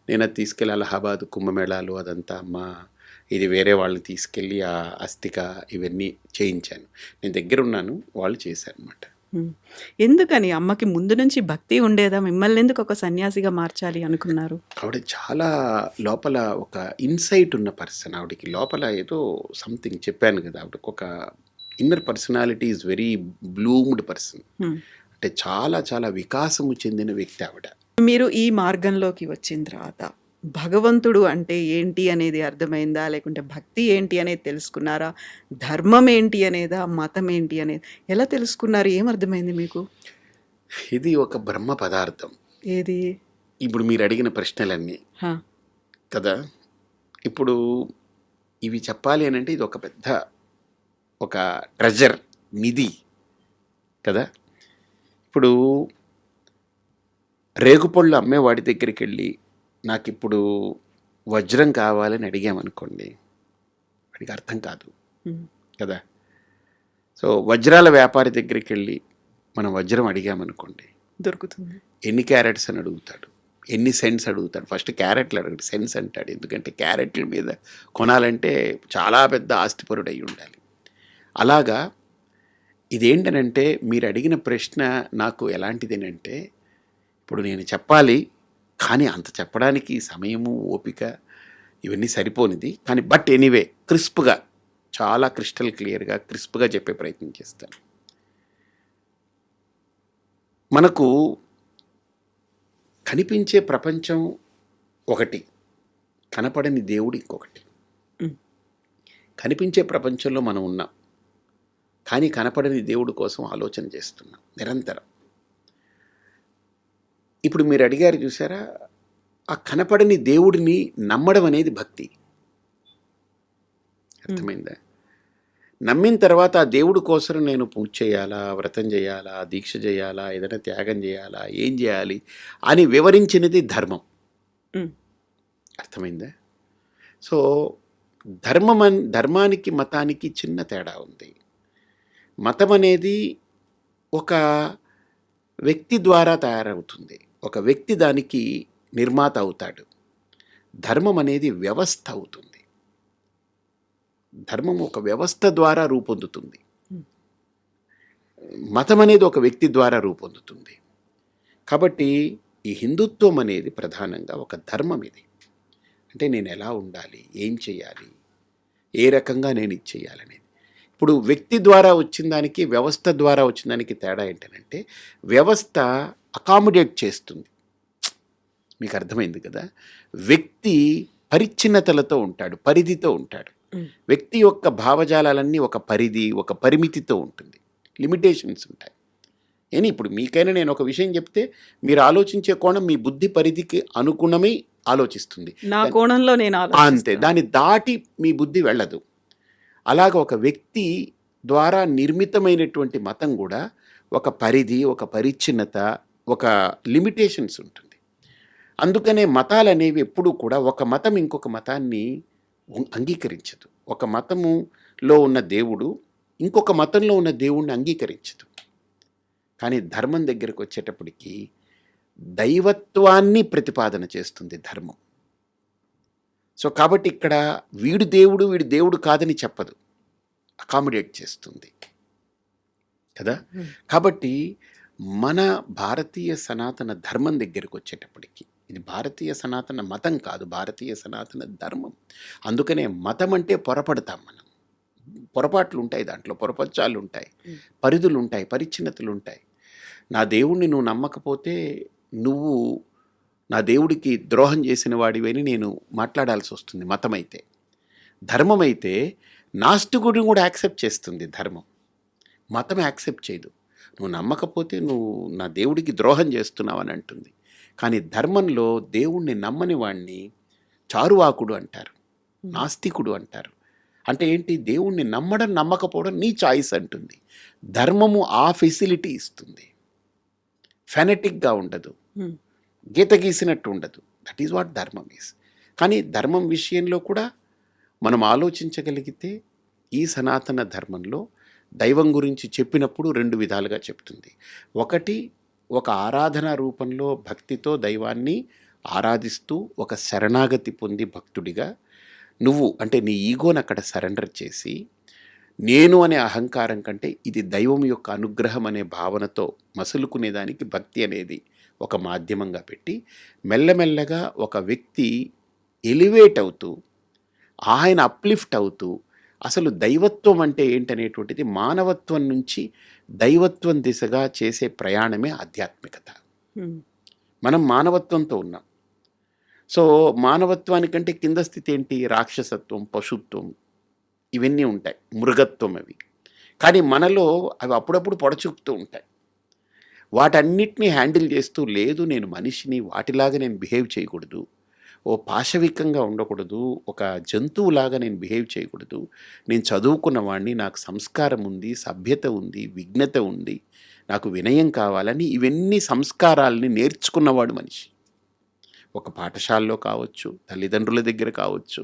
నేను అది తీసుకెళ్ళి అలహాబాద్ కుంభమేళాలు అదంతా ఇది వేరే వాళ్ళని తీసుకెళ్ళి ఆ అస్థిక ఇవన్నీ చేయించాను. నేను దగ్గరున్నాను. వాళ్ళు చేశారనమాట. హ్మ్. ఎందుకని అమ్మకి ముందు నుంచి భక్తి ఉండేదా? మిమ్మల్ని ఎందుకు ఒక సన్యాసిగా మార్చాలి అనుకున్నారు? ఆవిడ చాలా లోపల ఒక ఇన్సైట్ ఉన్న పర్సన్. ఆవిడకి లోపల ఏదో సంథింగ్ చెప్పాను కదా! ఆవిడకి ఒక inner personality is very bloomed person. హ్మ్. అంటే చాలా చాలా వికాసము చెందిన వ్యక్తి ఆవిడ. మీరు ఈ మార్గంలోకి వచ్చిన తర్వాత భగవంతుడు అంటే ఏంటి అనేది అర్థమైందా? లేకుంటే భక్తి ఏంటి అనేది తెలుసుకున్నారా? ధర్మం ఏంటి అనేదా? మతం ఏంటి అనేది ఎలా తెలుసుకున్నారు? ఏం అర్థమైంది మీకు? ఇది ఒక బ్రహ్మ పదార్థం. ఏది? ఇప్పుడు మీరు అడిగిన ప్రశ్నలన్నీ హా! కదా! ఇప్పుడు ఇవి చెప్పాలి అనంటే ఇది ఒక పెద్ద ఒక ట్రెజర్ నిధి కదా! ఇప్పుడు రేగుపళ్ళు అమ్మేవాడి దగ్గరికి వెళ్ళి నాకిప్పుడు వజ్రం కావాలని అడిగామనుకోండి, వాడికి అర్థం కాదు హ్మ్. కదా! సో వజ్రాల వ్యాపారి దగ్గరికి వెళ్ళి మనం వజ్రం అడిగామనుకోండి, దొరుకుతుంది. ఎన్ని క్యారెట్స్ అని అడుగుతాడు, ఎన్ని సెంట్స్ అడుగుతాడు. ఫస్ట్ క్యారెట్లు అడుగుతాడు, సెంట్స్ అంటాడు. ఎందుకంటే క్యారెట్ల మీద కొనాలంటే చాలా పెద్ద ఆస్తిపరుడు అయి ఉండాలి. అలాగా ఇదేంటనంటే మీరు అడిగిన ప్రశ్న నాకు ఎలాంటిదేనంటే, ఇప్పుడు నేను చెప్పాలి కానీ అంత చెప్పడానికి సమయము ఓపిక ఇవన్నీ సరిపోనిది. కానీ బట్ ఎనీవే క్రిస్ప్గా చాలా క్రిస్టల్ క్లియర్గా క్రిస్ప్గా చెప్పే ప్రయత్నం చేస్తాను. మనకు కనిపించే ప్రపంచం ఒకటి, కనపడని దేవుడు ఇంకొకటి. హ్మ్. కనిపించే ప్రపంచంలో మనం ఉన్నాం, కానీ కనపడని దేవుడి కోసం ఆలోచన చేస్తున్నాం నిరంతరం. ఇప్పుడు మీరు అడిగారు చూసారా, ఆ కనపడని దేవుడిని నమ్మడం అనేది భక్తి. అర్థమైందా? నమ్మిన తర్వాత ఆ దేవుడి కోసం నేను పూజ చేయాలా, వ్రతం చేయాలా, దీక్ష చేయాలా, ఏదైనా త్యాగం చేయాలా, ఏం చేయాలి అని వివరించినది ధర్మం. హ్మ్. అర్థమైందా? సో ధర్మానికి మతానికి చిన్న తేడా ఉంది. మతం అనేది ఒక వ్యక్తి ద్వారా తయారవుతుంది. ఒక వ్యక్తి దానికి నిర్మాత అవుతాడు. ధర్మం అనేది వ్యవస్థ అవుతుంది. ధర్మం ఒక వ్యవస్థ ద్వారా రూపొందుతుంది. హ్మ్. మతం అనేది ఒక వ్యక్తి ద్వారా రూపొందుతుంది. కాబట్టి ఈ హిందుత్వం అనేది ప్రధానంగా ఒక ధర్మం. ఇది అంటే నేను ఎలా ఉండాలి, ఏం చేయాలి, ఏ రకంగా నేను ఇది చేయాలనేది. ఇప్పుడు వ్యక్తి ద్వారా వచ్చిన దానికి వ్యవస్థ ద్వారా వచ్చిన దానికి తేడా ఏంటంటే, వ్యవస్థ అకామిడేట్ చేస్తుంది. మీకు అర్థమైంది కదా! వ్యక్తి పరిచ్ఛిన్నతలతో ఉంటాడు, పరిధితో ఉంటాడు. హ్మ్. వ్యక్తి యొక్క భావజాలాలన్నీ ఒక పరిధి, ఒక పరిమితితో ఉంటుంది. లిమిటేషన్స్ ఉంటాయి. ఇప్పుడు మీకైనా నేను ఒక విషయం చెప్తే మీరు ఆలోచించే కోణం మీ బుద్ధి పరిధికి అనుగుణమై ఆలోచిస్తుంది. నా కోణంలో నేను అంతే, ఆలోచిస్తాను. దాన్ని దాటి మీ బుద్ధి వెళ్ళదు. అలాగ ఒక వ్యక్తి ద్వారా నిర్మితమైనటువంటి మతం కూడా ఒక పరిధి, ఒక పరిచ్ఛిన్నత, ఒక లిమిటేషన్స్ ఉంటుంది. అందుకనే మతాలు అనేవి ఎప్పుడూ కూడా ఒక మతం ఇంకొక మతాన్ని అంగీకరించదు. ఒక మతములో ఉన్న దేవుడు ఇంకొక మతంలో ఉన్న దేవుణ్ణి అంగీకరించదు. కానీ ధర్మం దగ్గరకు వచ్చేటప్పటికి దైవత్వాన్ని ప్రతిపాదన చేస్తుంది ధర్మం. సో కాబట్టి ఇక్కడ వీడు దేవుడు కాదని చెప్పదు, అకామిడేట్ చేస్తుంది కదా. కాబట్టి మన భారతీయ సనాతన ధర్మం దగ్గరికి వచ్చేటప్పటికి ఇది భారతీయ సనాతన మతం కాదు, భారతీయ సనాతన ధర్మం. అందుకనే మతం అంటే పొరపడతాం మనం. పొరపాట్లు ఉంటాయి, దాంట్లో పొరపచ్చాలు ఉంటాయి, పరిధులు ఉంటాయి, పరిచ్ఛిన్నతలు ఉంటాయి. నా దేవుణ్ణి నువ్వు నమ్మకపోతే నువ్వు నా దేవుడికి ద్రోహం చేసిన వాడివని నేను మాట్లాడాల్సి వస్తుంది. మతమైతే. ధర్మమైతే నాస్తికుడిని కూడా యాక్సెప్ట్ చేస్తుంది ధర్మం. మతం యాక్సెప్ట్ చేయదు. నువ్వు నమ్మకపోతే నువ్వు నా దేవుడికి ద్రోహం చేస్తున్నావు అని అంటుంది. కానీ ధర్మంలో దేవుణ్ణి నమ్మని వాణ్ణి చారువాకుడు అంటారు, నాస్తికుడు అంటారు. అంటే ఏంటి? దేవుణ్ణి నమ్మడం నమ్మకపోవడం నీ చాయిస్ అంటుంది. ధర్మము ఆ ఫెసిలిటీ ఇస్తుంది. ఫెనటిక్గా ఉండదు, గీత గీసినట్టు ఉండదు. దట్ ఈజ్ వాట్ ధర్మం ఈస్. కానీ ధర్మం విషయంలో కూడా మనం ఆలోచించగలిగితే ఈ సనాతన ధర్మంలో దైవం గురించి చెప్పినప్పుడు 2 విధాలుగా చెప్తుంది. ఒకటి, ఒక ఆరాధన రూపంలో భక్తితో దైవాన్ని ఆరాధిస్తూ ఒక శరణాగతి పొంది భక్తుడిగా నువ్వు అంటే నీ ఈగోని అక్కడ సరెండర్ చేసి, నేను అనే అహంకారం కంటే ఇది దైవం యొక్క అనుగ్రహం అనే భావనతో మసులుకునేదానికి భక్తి అనేది ఒక మాధ్యమంగా పెట్టి, మెల్లమెల్లగా ఒక వ్యక్తి ఎలివేట్ అవుతూ, ఆయన అప్లిఫ్ట్ అవుతూ, అసలు దైవత్వం అంటే ఏంటనేటువంటిది మానవత్వం నుంచి దైవత్వం దిశగా చేసే ప్రయాణమే ఆధ్యాత్మికత. మనం మానవత్వంతో ఉన్నాం. సో మానవత్వానికంటే కింద స్థితి ఏంటి? రాక్షసత్వం, పశుత్వం, ఇవన్నీ ఉంటాయి, మృగత్వం అవి. కానీ మనలో అవి అప్పుడప్పుడు పొడచూపుతూ ఉంటాయి. వాటన్నిటినీ హ్యాండిల్ చేస్తూ, లేదు నేను మనిషిని, వాటిలాగా నేను బిహేవ్ చేయకూడదు, ఓ పాశవికంగా ఉండకూడదు, ఒక జంతువులాగా నేను బిహేవ్ చేయకూడదు, నేను చదువుకున్నవాడిని, నాకు సంస్కారం ఉంది, సభ్యత ఉంది, విజ్ఞత ఉంది, నాకు వినయం కావాలని ఇవన్నీ సంస్కారాలని నేర్చుకున్నవాడు మనిషి. ఒక పాఠశాలలో కావచ్చు, తల్లిదండ్రుల దగ్గర కావచ్చు,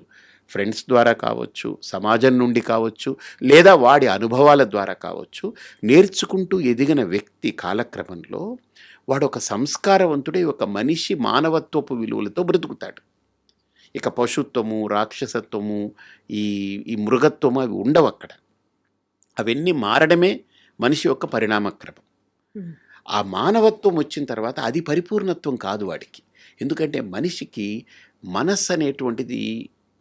ఫ్రెండ్స్ ద్వారా కావచ్చు, సమాజం నుండి కావచ్చు, లేదా వాడి అనుభవాల ద్వారా కావచ్చు, నేర్చుకుంటూ ఎదిగిన వ్యక్తి కాలక్రమంలో వాడు ఒక సంస్కారవంతుడే, ఒక మనిషి మానవత్వపు విలువలతో బ్రతుకుతాడు. ఇక పశుత్వము, రాక్షసత్వము, ఈ మృగత్వము అవి ఉండవు అక్కడ. అవన్నీ మారడమే మనిషి యొక్క పరిణామక్రమం. ఆ మానవత్వం వచ్చిన తర్వాత అది పరిపూర్ణత్వం కాదు వాడికి. ఎందుకంటే మనిషికి మనస్సు అనేటువంటిది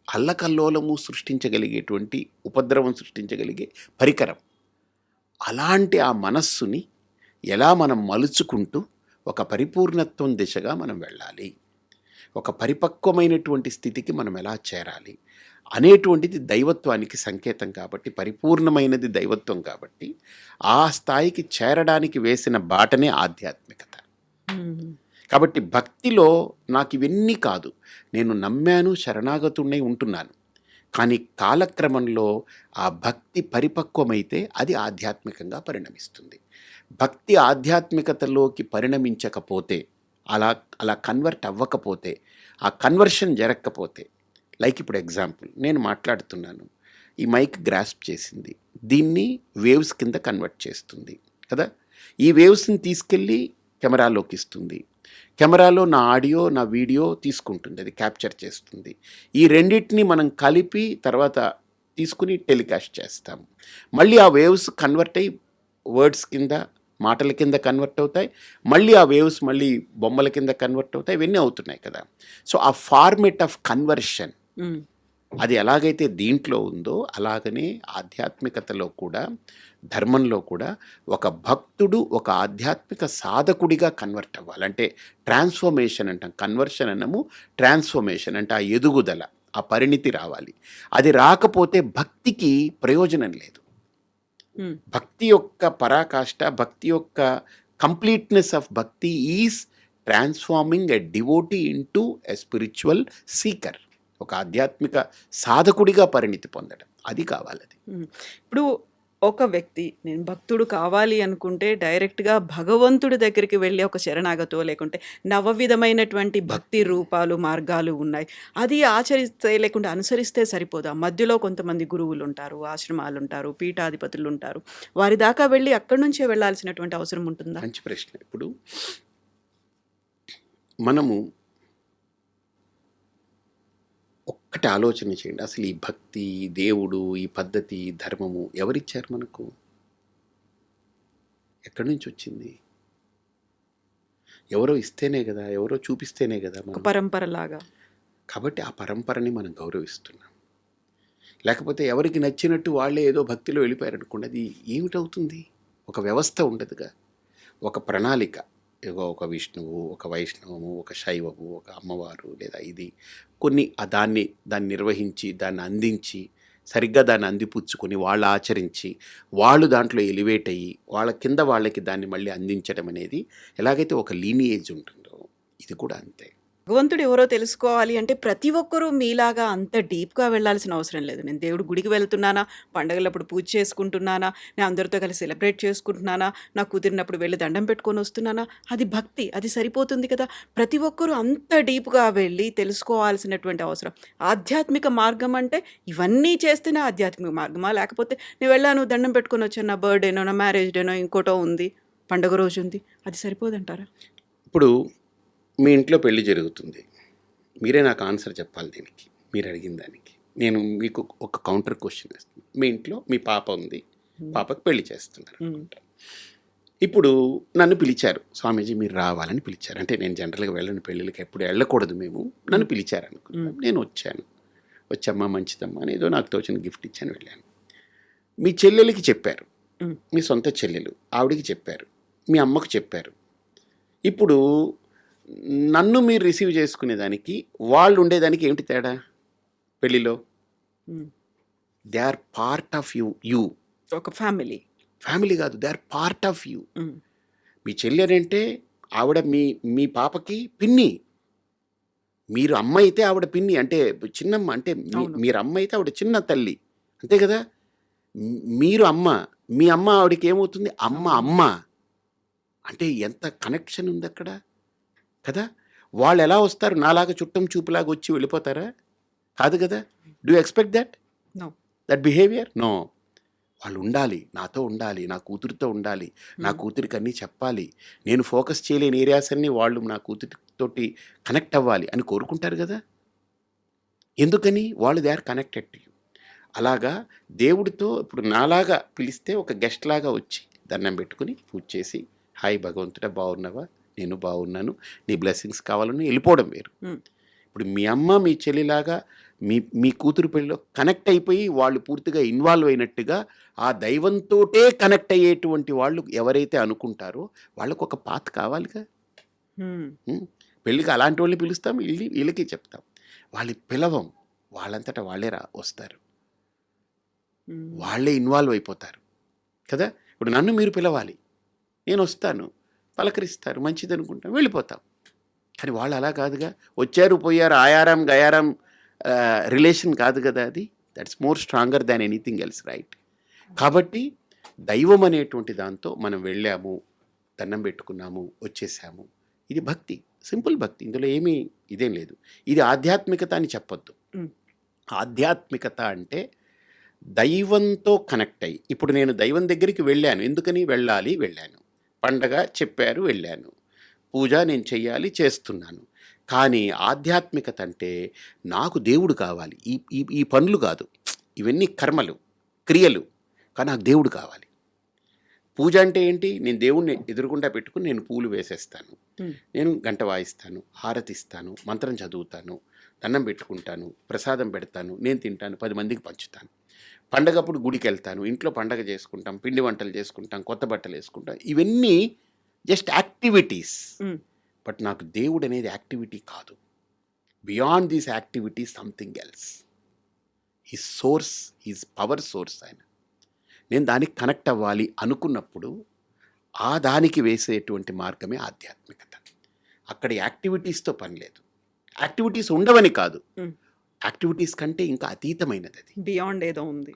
అల్లకల్లోలము సృష్టించగలిగేటువంటి, ఉపద్రవం సృష్టించగలిగే పరికరం. అలాంటి ఆ మనస్సుని ఎలా మనం మలుచుకుంటూ ఒక పరిపూర్ణత్వం దిశగా మనం వెళ్ళాలి, ఒక పరిపక్వమైనటువంటి స్థితికి మనం ఎలా చేరాలి అనేటువంటిది దైవత్వానికి సంకేతం. కాబట్టి పరిపూర్ణమైనది దైవత్వం. కాబట్టి ఆ స్థాయికి చేరడానికి వేసిన బాటనే ఆధ్యాత్మికత. కాబట్టి భక్తిలో నాకు ఇవన్నీ కాదు, నేను నమ్మాను, శరణాగతుడినై ఉంటున్నాను. కానీ కాలక్రమంలో ఆ భక్తి పరిపక్వమైతే అది ఆధ్యాత్మికంగా పరిణమిస్తుంది. భక్తి ఆధ్యాత్మికతలోకి పరిణమించకపోతే, అలా కన్వర్ట్ అవ్వకపోతే, ఆ కన్వర్షన్ జరగకపోతే, లైక్ ఇప్పుడు ఎగ్జాంపుల్ నేను మాట్లాడుతున్నాను, ఈ మైక్ గ్రాస్ప్ చేసింది, దీన్ని వేవ్స్ కింద కన్వర్ట్ చేస్తుంది కదా. ఈ వేవ్స్ని తీసుకెళ్ళి కెమెరాలోకి ఇస్తుంది, కెమెరాలో నా ఆడియో, నా వీడియో తీసుకుంటుంది, అది క్యాప్చర్ చేస్తుంది. ఈ రెండింటిని మనం కలిపి తర్వాత తీసుకుని టెలికాస్ట్ చేస్తాము. మళ్ళీ ఆ వేవ్స్ కన్వర్ట్ అయ్యి వర్డ్స్ కింద, మాటల కింద కన్వర్ట్ అవుతాయి. మళ్ళీ ఆ వేవ్స్ మళ్ళీ బొమ్మల కింద కన్వర్ట్ అవుతాయి. ఇవన్నీ అవుతున్నాయి కదా. సో ఆ ఫార్మేట్ ఆఫ్ కన్వర్షన్ అది ఎలాగైతే దీంట్లో ఉందో, అలాగనే ఆధ్యాత్మికతలో కూడా, ధర్మంలో కూడా ఒక భక్తుడు ఒక ఆధ్యాత్మిక సాధకుడిగా కన్వర్ట్ అవ్వాలి. అంటే ట్రాన్స్ఫర్మేషన్ అంటాం, కన్వర్షన్ అన్నము ట్రాన్స్ఫర్మేషన్ అంటే ఆ ఎదుగుదల, ఆ పరిణితి రావాలి. అది రాకపోతే భక్తికి ప్రయోజనం లేదు. భక్తి యొక్క పరాకాష్ట, భక్తి యొక్క కంప్లీట్నెస్ ఆఫ్ భక్తి is transforming a devotee into a spiritual seeker. ఒక ఆధ్యాత్మిక సాధకుడిగా పరిణితి పొందడం, అది కావాలి. అది ఇప్పుడు ఒక వ్యక్తి నేను భక్తుడు కావాలి అనుకుంటే డైరెక్ట్గా భగవంతుడి దగ్గరికి వెళ్ళి ఒక శరణాగతో, లేకుంటే నవవిధమైనటువంటి భక్తి రూపాలు, మార్గాలు ఉన్నాయి, అది ఆచరిస్తే లేకుంటే అనుసరిస్తే సరిపోదా? మధ్యలో కొంతమంది గురువులు ఉంటారు, ఆశ్రమాలు ఉంటారు, పీఠాధిపతులు ఉంటారు, వారి దాకా వెళ్ళి అక్కడి నుంచే వెళ్ళాల్సినటువంటి అవసరం ఉంటుందా? మంచి ప్రశ్న. ఇప్పుడు మనము ఒక్కటి ఆలోచన చేయండి, అసలు ఈ భక్తి, దేవుడు, ఈ పద్ధతి, ధర్మము ఎవరిచ్చారు మనకు? ఎక్కడి నుంచి వచ్చింది? ఎవరో ఇస్తేనే కదా, ఎవరో చూపిస్తేనే కదా మనం. పరంపరలాగా. కాబట్టి ఆ పరంపరని మనం గౌరవిస్తున్నాం. లేకపోతే ఎవరికి నచ్చినట్టు వాళ్ళే ఏదో భక్తిలో వెళ్ళిపోయారు అనుకోండి, అది ఏమిటవుతుంది? ఒక వ్యవస్థ ఉండదుగా, ఒక ప్రణాళిక. ఇగో ఒక విష్ణువు, ఒక వైష్ణవము, ఒక శైవము, ఒక అమ్మవారు లేదా ఇది కొన్ని దాన్ని నిర్వహించి, దాన్ని అందించి, సరిగ్గా దాన్ని అందిపుచ్చుకొని, వాళ్ళు ఆచరించి, వాళ్ళు దాంట్లో ఎలివేట్ అయ్యి, వాళ్ళ కింద వాళ్ళకి దాన్ని మళ్ళీ అందించడం అనేది ఎలాగైతే ఒక లీనియేజ్ ఉంటుందో, ఇది కూడా అంతే. భగవంతుడు ఎవరో తెలుసుకోవాలి అంటే ప్రతి ఒక్కరూ మీలాగా అంత డీప్‌గా వెళ్ళాల్సిన అవసరం లేదు. నేను దేవుడి గుడికి వెళ్తున్నానా, పండగలప్పుడు పూజ చేసుకుంటున్నానా, నేను అందరితో కలిసి సెలబ్రేట్ చేసుకుంటున్నానా, నాకు కుదిరినప్పుడు వెళ్లి దండం పెట్టుకొని వస్తున్నానా, అది భక్తి. అది సరిపోతుంది కదా! ప్రతి ఒక్కరూ అంత డీప్‌గా వెళ్ళి తెలుసుకోవాల్సినటువంటి అవసరం. ఆధ్యాత్మిక మార్గం అంటే ఇవన్నీ చేస్తేనే ఆధ్యాత్మిక మార్గమా? లేకపోతే నేను వెళ్ళాను, దండం పెట్టుకొని వచ్చాను, నా బర్త్‌డేనో, నా మ్యారేజ్ డేనో, ఇంకోటో ఉంది, పండుగ రోజు ఉంది. అది సరిపోదంటారా? ఇప్పుడు మీ ఇంట్లో పెళ్లి జరుగుతుంది. మీరే నాకు ఆన్సర్ చెప్పాలి దీనికి, మీరు అడిగిన దానికి. నేను మీకు ఒక కౌంటర్ క్వశ్చన్ వేస్తాను. మీ ఇంట్లో మీ పాప ఉంది, పాపకి పెళ్లి చేస్తున్నారు అనుకుంటా. ఇప్పుడు నన్ను పిలిచారు, స్వామీజీ మీరు రావాలని పిలిచారు. అంటే నేను జనరల్గా వెళ్ళని పెళ్ళిళ్ళకి ఎప్పుడు వెళ్ళకూడదు మేము, నన్ను పిలిచారు అనుకుంటాను. నేను వచ్చాను. వచ్చమ్మా మంచిదమ్మా అని ఏదో నాకు తోచిన గిఫ్ట్ ఇచ్చాను, వెళ్ళాను. మీ చెల్లెలకి చెప్పారు, మీ సొంత చెల్లెలు, ఆవిడికి చెప్పారు, మీ అమ్మకు చెప్పారు. ఇప్పుడు నన్ను మీరు రిసీవ్ చేసుకునేదానికి వాళ్ళు ఉండేదానికి ఏమిటి తేడా పెళ్ళిలో? They are part of you. ఒక ఫ్యామిలీ. ఫ్యామిలీ కాదు, they are part of you. మీ చెల్లెలంటే ఆవిడ మీ పాపకి పిన్ని. మీరు అమ్మ అయితే ఆవిడ పిన్ని, అంటే చిన్నమ్మ. అంటే మీరు అమ్మ అయితే ఆవిడ చిన్న తల్లి, అంతే కదా. మీరు అమ్మ, మీ అమ్మ ఆవిడకి ఏమవుతుంది? అమ్మ. అంటే ఎంత కనెక్షన్ ఉంది అక్కడ కదా. వాళ్ళు ఎలా వస్తారు? నాలాగా చుట్టం చూపులాగా వచ్చి వెళ్ళిపోతారా? కాదు కదా. Do expect that behaviour? No. వాళ్ళు ఉండాలి, నాతో ఉండాలి, నా కూతురితో ఉండాలి, నా కూతురికి అన్నీ చెప్పాలి, నేను ఫోకస్ చేయలేని ఏరియాస్ అన్నీ వాళ్ళు నా కూతురితోటి కనెక్ట్ అవ్వాలి అని కోరుకుంటారు కదా. ఎందుకని? వాళ్ళు they are connected to you. అలాగా దేవుడితో ఇప్పుడు నాలాగా పిలిస్తే ఒక గెస్ట్ లాగా వచ్చి దండం పెట్టుకుని పూజ చేసి, హాయ్ భగవంతుడా బాగున్నావా, నేను బాగున్నాను, నీ బ్లెస్సింగ్స్ కావాలని వెళ్ళిపోవడం వేరు. ఇప్పుడు మీ అమ్మ మీ చెల్లిలాగా మీ కూతురు పెళ్ళిలో కనెక్ట్ అయిపోయి వాళ్ళు పూర్తిగా ఇన్వాల్వ్ అయినట్టుగా ఆ దైవంతోటే కనెక్ట్ అయ్యేటువంటి వాళ్ళు ఎవరైతే అనుకుంటారో వాళ్ళకు ఒక పాత్ కావాలిగా. పెళ్ళికి అలాంటి వాళ్ళని పిలుస్తాం, వీళ్ళకి చెప్తాం. వాళ్ళు పిలవం, వాళ్ళంతటా వాళ్ళే వస్తారు, వాళ్ళే ఇన్వాల్వ్ అయిపోతారు కదా. ఇప్పుడు నన్ను మీరు పిలవాలి, నేను వస్తాను, పలకరిస్తారు, మంచిది అనుకుంటాం, వెళ్ళిపోతాం. కానీ వాళ్ళు అలా కాదుగా, వచ్చారు పోయారు, ఆయారం గయారం రిలేషన్ కాదు కదా అది. That's more stronger than anything else, right. కాబట్టి దైవం అనేటువంటి దాంతో మనం వెళ్ళాము, దండం పెట్టుకున్నాము, వచ్చేసాము, ఇది భక్తి, సింపుల్ భక్తి. ఇందులో ఏమీ ఇదేం లేదు. ఇది ఆధ్యాత్మికత అని చెప్పొద్దు. ఆధ్యాత్మికత అంటే దైవంతో కనెక్ట్ అయ్యి. ఇప్పుడు నేను దైవం దగ్గరికి వెళ్ళాను, ఎందుకని వెళ్ళాను, పండగ చెప్పారు వెళ్ళాను, పూజ నేను చెయ్యాలి చేస్తున్నాను. కానీ ఆధ్యాత్మికత అంటే నాకు దేవుడు కావాలి, ఈ పనులు కాదు, ఇవన్నీ కర్మలు క్రియలు, కానీ నాకు దేవుడు కావాలి. పూజ అంటే ఏంటి? నేను దేవుణ్ణి ఎదురుగుండా పెట్టుకుని నేను పూలు వేసేస్తాను, నేను గంట వాయిస్తాను, హారతిస్తాను, మంత్రం చదువుతాను, దండం పెట్టుకుంటాను, ప్రసాదం పెడతాను, నేను తింటాను, 10 మందికి పంచుతాను. పండగప్పుడు గుడికి వెళ్తాను, ఇంట్లో పండగ చేసుకుంటాం, పిండి వంటలు చేసుకుంటాం, కొత్త బట్టలు వేసుకుంటాం. ఇవన్నీ జస్ట్ యాక్టివిటీస్. బట్ నాకు దేవుడు అనేది యాక్టివిటీ కాదు. Beyond these activities something else. His source, his power source ఆయన. నేను దానికి కనెక్ట్ అవ్వాలి అనుకున్నప్పుడు ఆ దానికి వేసేటువంటి మార్గమే ఆధ్యాత్మికత. అక్కడ యాక్టివిటీస్తో పని లేదు. యాక్టివిటీస్ ఉండవని కాదు, యాక్టివిటీస్ కంటే ఇంకా అతీతమైనది అది, బియాండ్ ఏదో ఉంది.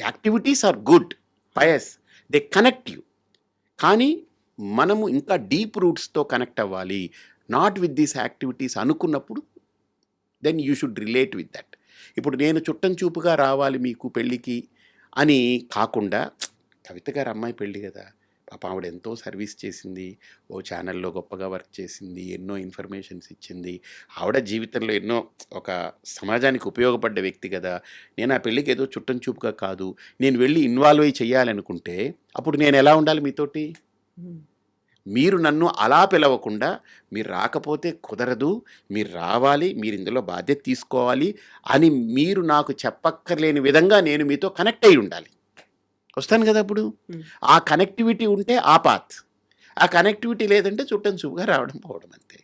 Activities are good, pious, they connect you. కానీ మనము ఇంకా డీప్ రూట్స్తో కనెక్ట్ అవ్వాలి, నాట్ విత్ దీస్ యాక్టివిటీస్ అనుకున్నప్పుడు then you should relate with that. ఇప్పుడు నేను చుట్టం చూపుగా రావాలి మీకు పెళ్ళికి అని కాకుండా, కవిత గారు అమ్మాయి పెళ్ళి కదా, పాప ఆవిడ ఎంతో సర్వీస్ చేసింది, ఓ ఛానల్లో గొప్పగా వర్క్ చేసింది, ఎన్నో ఇన్ఫర్మేషన్స్ ఇచ్చింది, ఆవిడ జీవితంలో ఎన్నో ఒక సమాజానికి ఉపయోగపడ్డ వ్యక్తి కదా. నేను ఆ పెళ్ళికి ఏదో చుట్టం చూపుగా కాదు, నేను వెళ్ళి ఇన్వాల్వ్ అయ్యి చేయాలనుకుంటే అప్పుడు నేను ఎలా ఉండాలి మీతోటి? మీరు నన్ను అలా పిలవకుండా, మీరు రాకపోతే కుదరదు, మీరు రావాలి, మీరు ఇందులో బాధ్యత తీసుకోవాలి అని మీరు నాకు చెప్పక్కర్లేని విధంగా నేను మీతో కనెక్ట్ అయి ఉండాలి. వస్తాను కదా అప్పుడు. ఆ కనెక్టివిటీ ఉంటే ఆ పాత్. ఆ కనెక్టివిటీ లేదంటే చుట్టం చూపుగా రావడం పోవడం అంతే.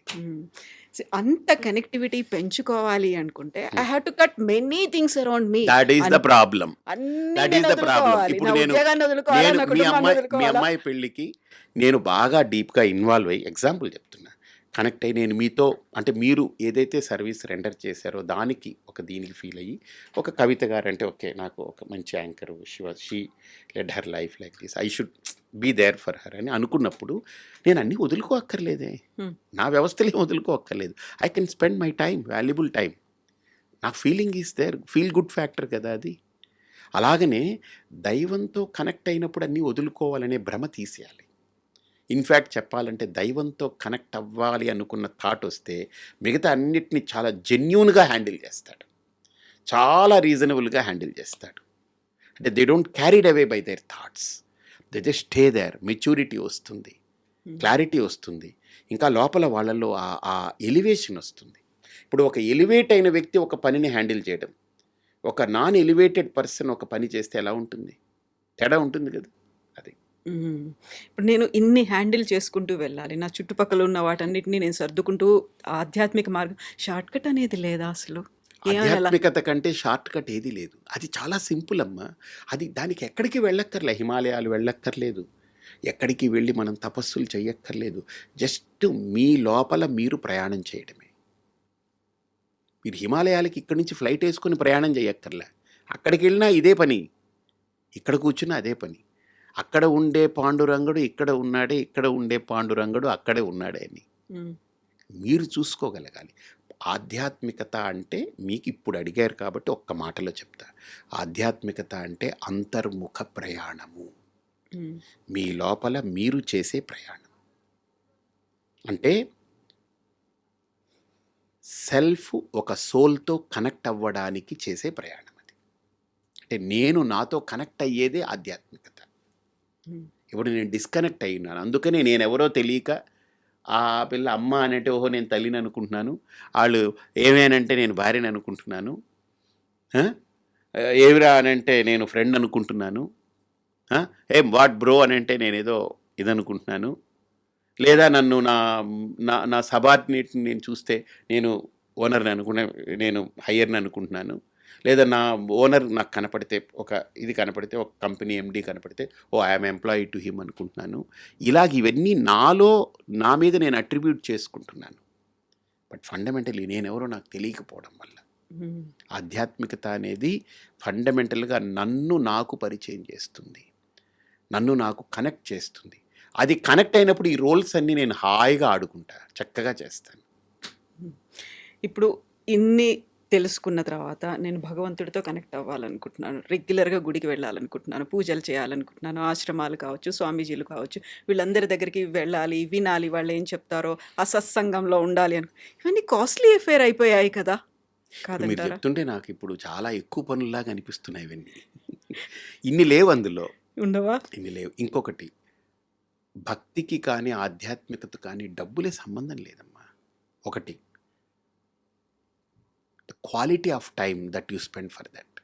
అంత కనెక్టివిటీ పెంచుకోవాలి అనుకుంటే I have to cut many things around me. That is the problem. అన్ని దట్ నేను ఈస్ ద ప్రాబ్లం. వదులుకోవాలి. ఇప్పుడు నా ఉద్యోగాన్ని వదులుకోవాలా, నేను నా మీ కుటుంబాన్ని మీ వదులుకోవాలా. అమ్మాయి పెళ్ళికి నేను బాగా డీప్గా ఇన్వాల్వ్ అయ్యి ఎగ్జాంపుల్ చెప్తున్నా, కనెక్ట్ అయ్యి నేను మీతో అంటే మీరు ఏదైతే సర్వీస్ రెండర్ చేశారో దానికి దీనికి ఫీల్ అయ్యి ఒక కవిత గారు అంటే ఓకే నాకు ఒక మంచి anchor she led her life like this, I should be there for her అని అనుకున్నప్పుడు నేను అన్నీ వదులుకోక్కర్లేదే, నా వ్యవస్థలే వదులుకోక్కర్లేదు. I can spend my time, valuable time. నాకు feeling is there, feel good factor కదా అది. అలాగనే దైవంతో కనెక్ట్ అయినప్పుడు అన్నీ వదులుకోవాలనే భ్రమ తీసేయాలి. ఇన్ఫ్యాక్ట్ చెప్పాలంటే దైవంతో కనెక్ట్ అవ్వాలి అనుకున్న థాట్ వస్తే మిగతా అన్నిటిని చాలా జెన్యూన్గా హ్యాండిల్ చేస్తాడు, చాలా రీజనబుల్గా హ్యాండిల్ చేస్తాడు. అంటే they don't carried away by their thoughts, they just stay there. Maturity వస్తుంది, క్లారిటీ వస్తుంది, ఇంకా లోపల వాళ్ళల్లో ఆ ఎలివేషన్ వస్తుంది. ఇప్పుడు ఒక ఎలివేట్ అయిన వ్యక్తి ఒక పనిని హ్యాండిల్ చేయడం, ఒక నాన్ ఎలివేటెడ్ పర్సన్ ఒక పని చేస్తే ఎలా ఉంటుంది, తేడా ఉంటుంది కదా. అది ఇప్పుడు నేను ఇన్ని హ్యాండిల్ చేసుకుంటూ వెళ్ళాలి, నా చుట్టుపక్కల ఉన్న వాటన్నిటిని నేను సర్దుకుంటూ ఆధ్యాత్మిక మార్గం, షార్ట్ కట్ అనేది లేదా అసలు? ఆధ్యాత్మికత కంటే షార్ట్ కట్ ఏది లేదు. అది చాలా సింపుల్ అమ్మా. అది దానికి ఎక్కడికి వెళ్ళక్కర్లే, హిమాలయాలు వెళ్ళక్కర్లేదు, ఎక్కడికి వెళ్ళి మనం తపస్సులు చెయ్యక్కర్లేదు. జస్ట్ మీ లోపల మీరు ప్రయాణం చేయడమే. మీరు హిమాలయాలకి ఇక్కడి నుంచి ఫ్లైట్ వేసుకొని ప్రయాణం చేయక్కర్లే, అక్కడికి వెళ్ళినా ఇదే పని, ఇక్కడ కూర్చున్నా అదే పని. అక్కడ ఉండే పాండురంగడు ఇక్కడ ఉన్నాడే, ఇక్కడ ఉండే పాండురంగడు అక్కడే ఉన్నాడే అని మీరు చూసుకోగలగాలి. ఆధ్యాత్మికత అంటే మీకు ఇప్పుడు అడిగారు కాబట్టి ఒక్క మాటలో చెప్తా. ఆధ్యాత్మికత అంటే అంతర్ముఖ ప్రయాణము, మీ లోపల మీరు చేసే ప్రయాణం. అంటే సెల్ఫ్ ఒక సోల్తో కనెక్ట్ అవ్వడానికి చేసే ప్రయాణం అది. అంటే నేను నాతో కనెక్ట్ అయ్యేదే ఆధ్యాత్మికత. ఇప్పుడు నేను డిస్కనెక్ట్ అయినాను, అందుకనే నేను ఎవరో తెలియక ఆ పిల్ల అమ్మ అనేటే ఓహో నేను తల్లిని అనుకుంటున్నాను, వాళ్ళు ఏమేనంటే నేను భార్యని అనుకుంటున్నాను, ఏమిరా అనంటే నేను ఫ్రెండ్ అనుకుంటున్నాను, ఏం వాట్ బ్రో అనంటే నేనేదో ఇదనుకుంటున్నాను, లేదా నన్ను నా సబార్డినేట్ని నేను చూస్తే నేను ఓనర్ని నేను హయ్యర్ని అనుకుంటున్నాను, లేదా నా ఓనర్ నాకు కనపడితే ఇది కనపడితే ఒక కంపెనీ ఎండి కనపడితే ఐఎమ్ ఎంప్లాయీ టు హిమ్ అనుకుంటున్నాను. ఇవన్నీ నా మీద నేను అట్రిబ్యూట్ చేసుకుంటున్నాను. బట్ ఫండమెంటలీ నేనెవరో నాకు తెలియకపోవడం వల్ల ఆధ్యాత్మికత అనేది ఫండమెంటల్గా నన్ను నాకు పరిచయం చేస్తుంది, నన్ను నాకు కనెక్ట్ చేస్తుంది. అది కనెక్ట్ అయినప్పుడు ఈ రోల్స్ అన్నీ నేను హాయిగా ఆడుకుంటా, చక్కగా చేస్తాను. ఇప్పుడు ఇన్ని తెలుసుకున్న తర్వాత నేను భగవంతుడితో కనెక్ట్ అవ్వాలనుకుంటున్నాను, రెగ్యులర్గా గుడికి వెళ్ళాలనుకుంటున్నాను, పూజలు చేయాలనుకుంటున్నాను, ఆశ్రమాలు కావచ్చు, స్వామీజీలు కావచ్చు, వీళ్ళందరి దగ్గరికి వెళ్ళాలి, వినాలి, వాళ్ళు ఏం చెప్తారో, ఆ సత్సంగంలో ఉండాలి ఇవన్నీ కాస్ట్లీ అఫేర్ అయిపోయాయి కదా మీరు కాదంటారా? చెప్తుంటే నాకు ఇప్పుడు చాలా ఎక్కువ పనుల్లాగా అనిపిస్తున్నాయి ఇవన్నీ. ఇన్ని లేవు అందులో, ఉండవా? ఇన్ని లేవు. ఇంకొకటి, భక్తికి కానీ ఆధ్యాత్మికత కానీ డబ్బులే సంబంధం లేదమ్మా. ఒకటి, quality of time that you spend for that,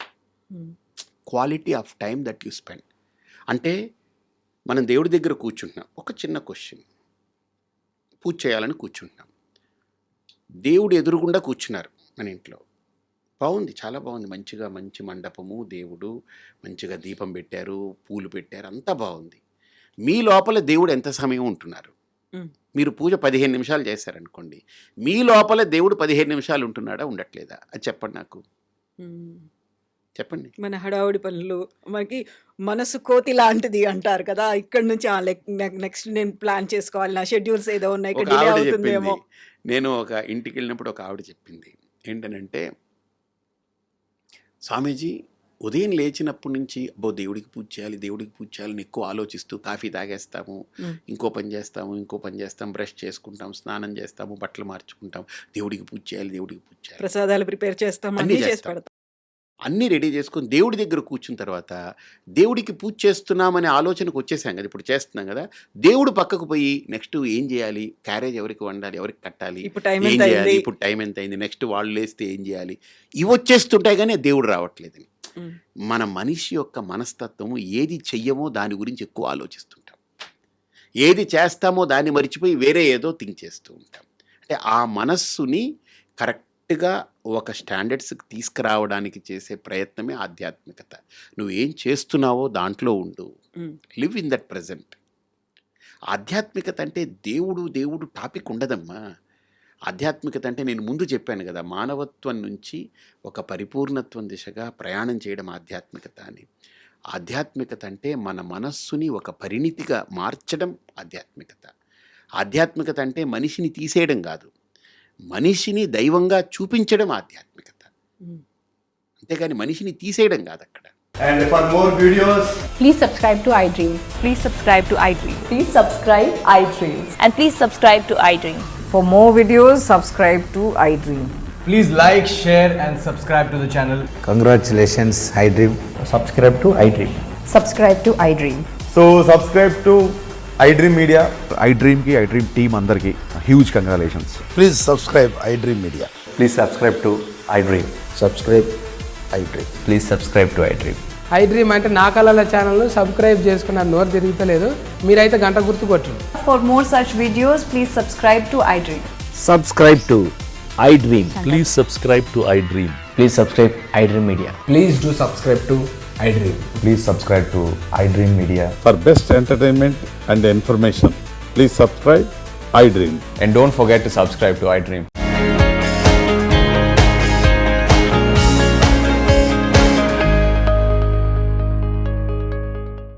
quality of time that you spend. అంటే మనం దేవుడి దగ్గర కూర్చుంటున్నాం, ఒక చిన్న క్వశ్చన్, పూజ చేయాలని కూర్చుంటున్నాం, దేవుడు ఎదురుగుండా కూర్చున్నారు మన ఇంట్లో, బాగుంది, చాలా బాగుంది, మంచిగా మంచి మండపము, దేవుడు మంచిగా దీపం పెట్టారు, పూలు పెట్టారు, అంతా బాగుంది. మీ లోపల దేవుడు ఎంత సమయం ఉంటున్నారు? మీరు పూజ 15 నిమిషాలు చేశారనుకోండి, మీ లోపల దేవుడు 15 నిమిషాలు ఉంటున్నాడా, ఉండట్లేదా? అది చెప్పండి నాకు, చెప్పండి. మన హడావుడి పనులు, మనకి మనసు కోతి లాంటిది అంటారు కదా, ఇక్కడ నుంచి నెక్స్ట్ నేను ప్లాన్ చేసుకోవాలి, నా షెడ్యూల్స్ ఏదో ఉన్నాయి, ఒక ఇక్కడ డిలే ఆవిడ అవుతుందేమో. చెప్పింది, నేను ఒక ఇంటికి వెళ్ళినప్పుడు ఒక ఆవిడ చెప్పింది ఏంటనంటే, స్వామీజీ ఉదయం లేచినప్పటి నుంచి దేవుడికి పూజ చేయాలి, దేవుడికి పూజ చేయాలని ఎక్కువ ఆలోచిస్తూ కాఫీ తాగేస్తాము, ఇంకో పని చేస్తాం, బ్రష్ చేసుకుంటాం, స్నానం చేస్తాము, బట్టలు మార్చుకుంటాం, దేవుడికి పూజ చేయాలి, దేవుడికి పూజ చేయాలి, ప్రసాదాలు ప్రిపేర్ చేస్తాం, అన్నీ అన్నీ చేసి చేస్తాం, పెడతాం, అన్నీ రెడీ చేసుకొని దేవుడి దగ్గర కూర్చున్న తర్వాత దేవుడికి పూజ చేస్తున్నామనే ఆలోచనకు వచ్చేసాం కదా, ఇప్పుడు చేస్తున్నాం కదా, దేవుడు పక్కకు పోయి నెక్స్ట్ ఏం చేయాలి, క్యారేజ్ ఎవరికి వండాలి, ఎవరికి కట్టాలి, ఇప్పుడు టైం ఏం ఎంత చేయాలి, అయింది, ఇప్పుడు టైం ఎంత అయింది, నెక్స్ట్ వాళ్ళు లేస్తే ఏం చేయాలి, ఇవి వచ్చేస్తుంటాయి కానీ దేవుడు రావట్లేదని. మన మనిషి యొక్క మనస్తత్వము ఏది చెయ్యమో దాని గురించి ఎక్కువ ఆలోచిస్తుంటాం. ఏది చేస్తామో దాన్ని మర్చిపోయి వేరే ఏదో థింక్ చేస్తూ ఉంటాం. అంటే ఆ మనస్సుని కరెక్ట్గా ఒక స్టాండర్డ్స్కి తీసుకురావడానికి చేసే ప్రయత్నమే ఆధ్యాత్మికత. నువ్వు ఏం చేస్తున్నావో దాంట్లో ఉండు, లివ్ ఇన్ దట్ ప్రజెంట్. ఆధ్యాత్మికత అంటే దేవుడు టాపిక్ ఉండదమ్మా. ఆధ్యాత్మికత అంటే నేను ముందు చెప్పాను కదా, మానవత్వం నుంచి ఒక పరిపూర్ణత్వం దిశగా ప్రయాణం చేయడం ఆధ్యాత్మికత అని. ఆధ్యాత్మికత అంటే మన మనస్సుని ఒక పరిణితిగా మార్చడం ఆధ్యాత్మికత. ఆధ్యాత్మికత అంటే మనిషిని తీసేయడం కాదు, మనిషిని దైవంగా చూపించడం ఆధ్యాత్మికత. అంతేగాని మనిషిని తీసేయడం కాదు అక్కడ. And for more videos, Please subscribe to iDream. Please subscribe to iDream. Please subscribe iDream. And please subscribe to iDream. For more videos, subscribe to iDream. please like, share and subscribe to the channel. Congratulations, iDream. Subscribe to iDream. Subscribe to iDream. So subscribe to iDream Media. iDream ki iDream team andarki huge congratulations. Please subscribe iDream Media. Please subscribe to iDream. Subscribe iDream. Please subscribe to iDream. iDream అంటే నా కళల ఛానల్ను subscribe చేసుకున్న నోరు తిరుగుతలేదు, మీరైతే గంట గుర్తు కొట్టండి. For more such videos, please subscribe to iDream. Subscribe to iDream. Please subscribe to iDream. Please subscribe iDream Media. Please do subscribe to iDream. Please subscribe to iDream Media. For best entertainment and information, please subscribe iDream. And don't forget to subscribe to iDream.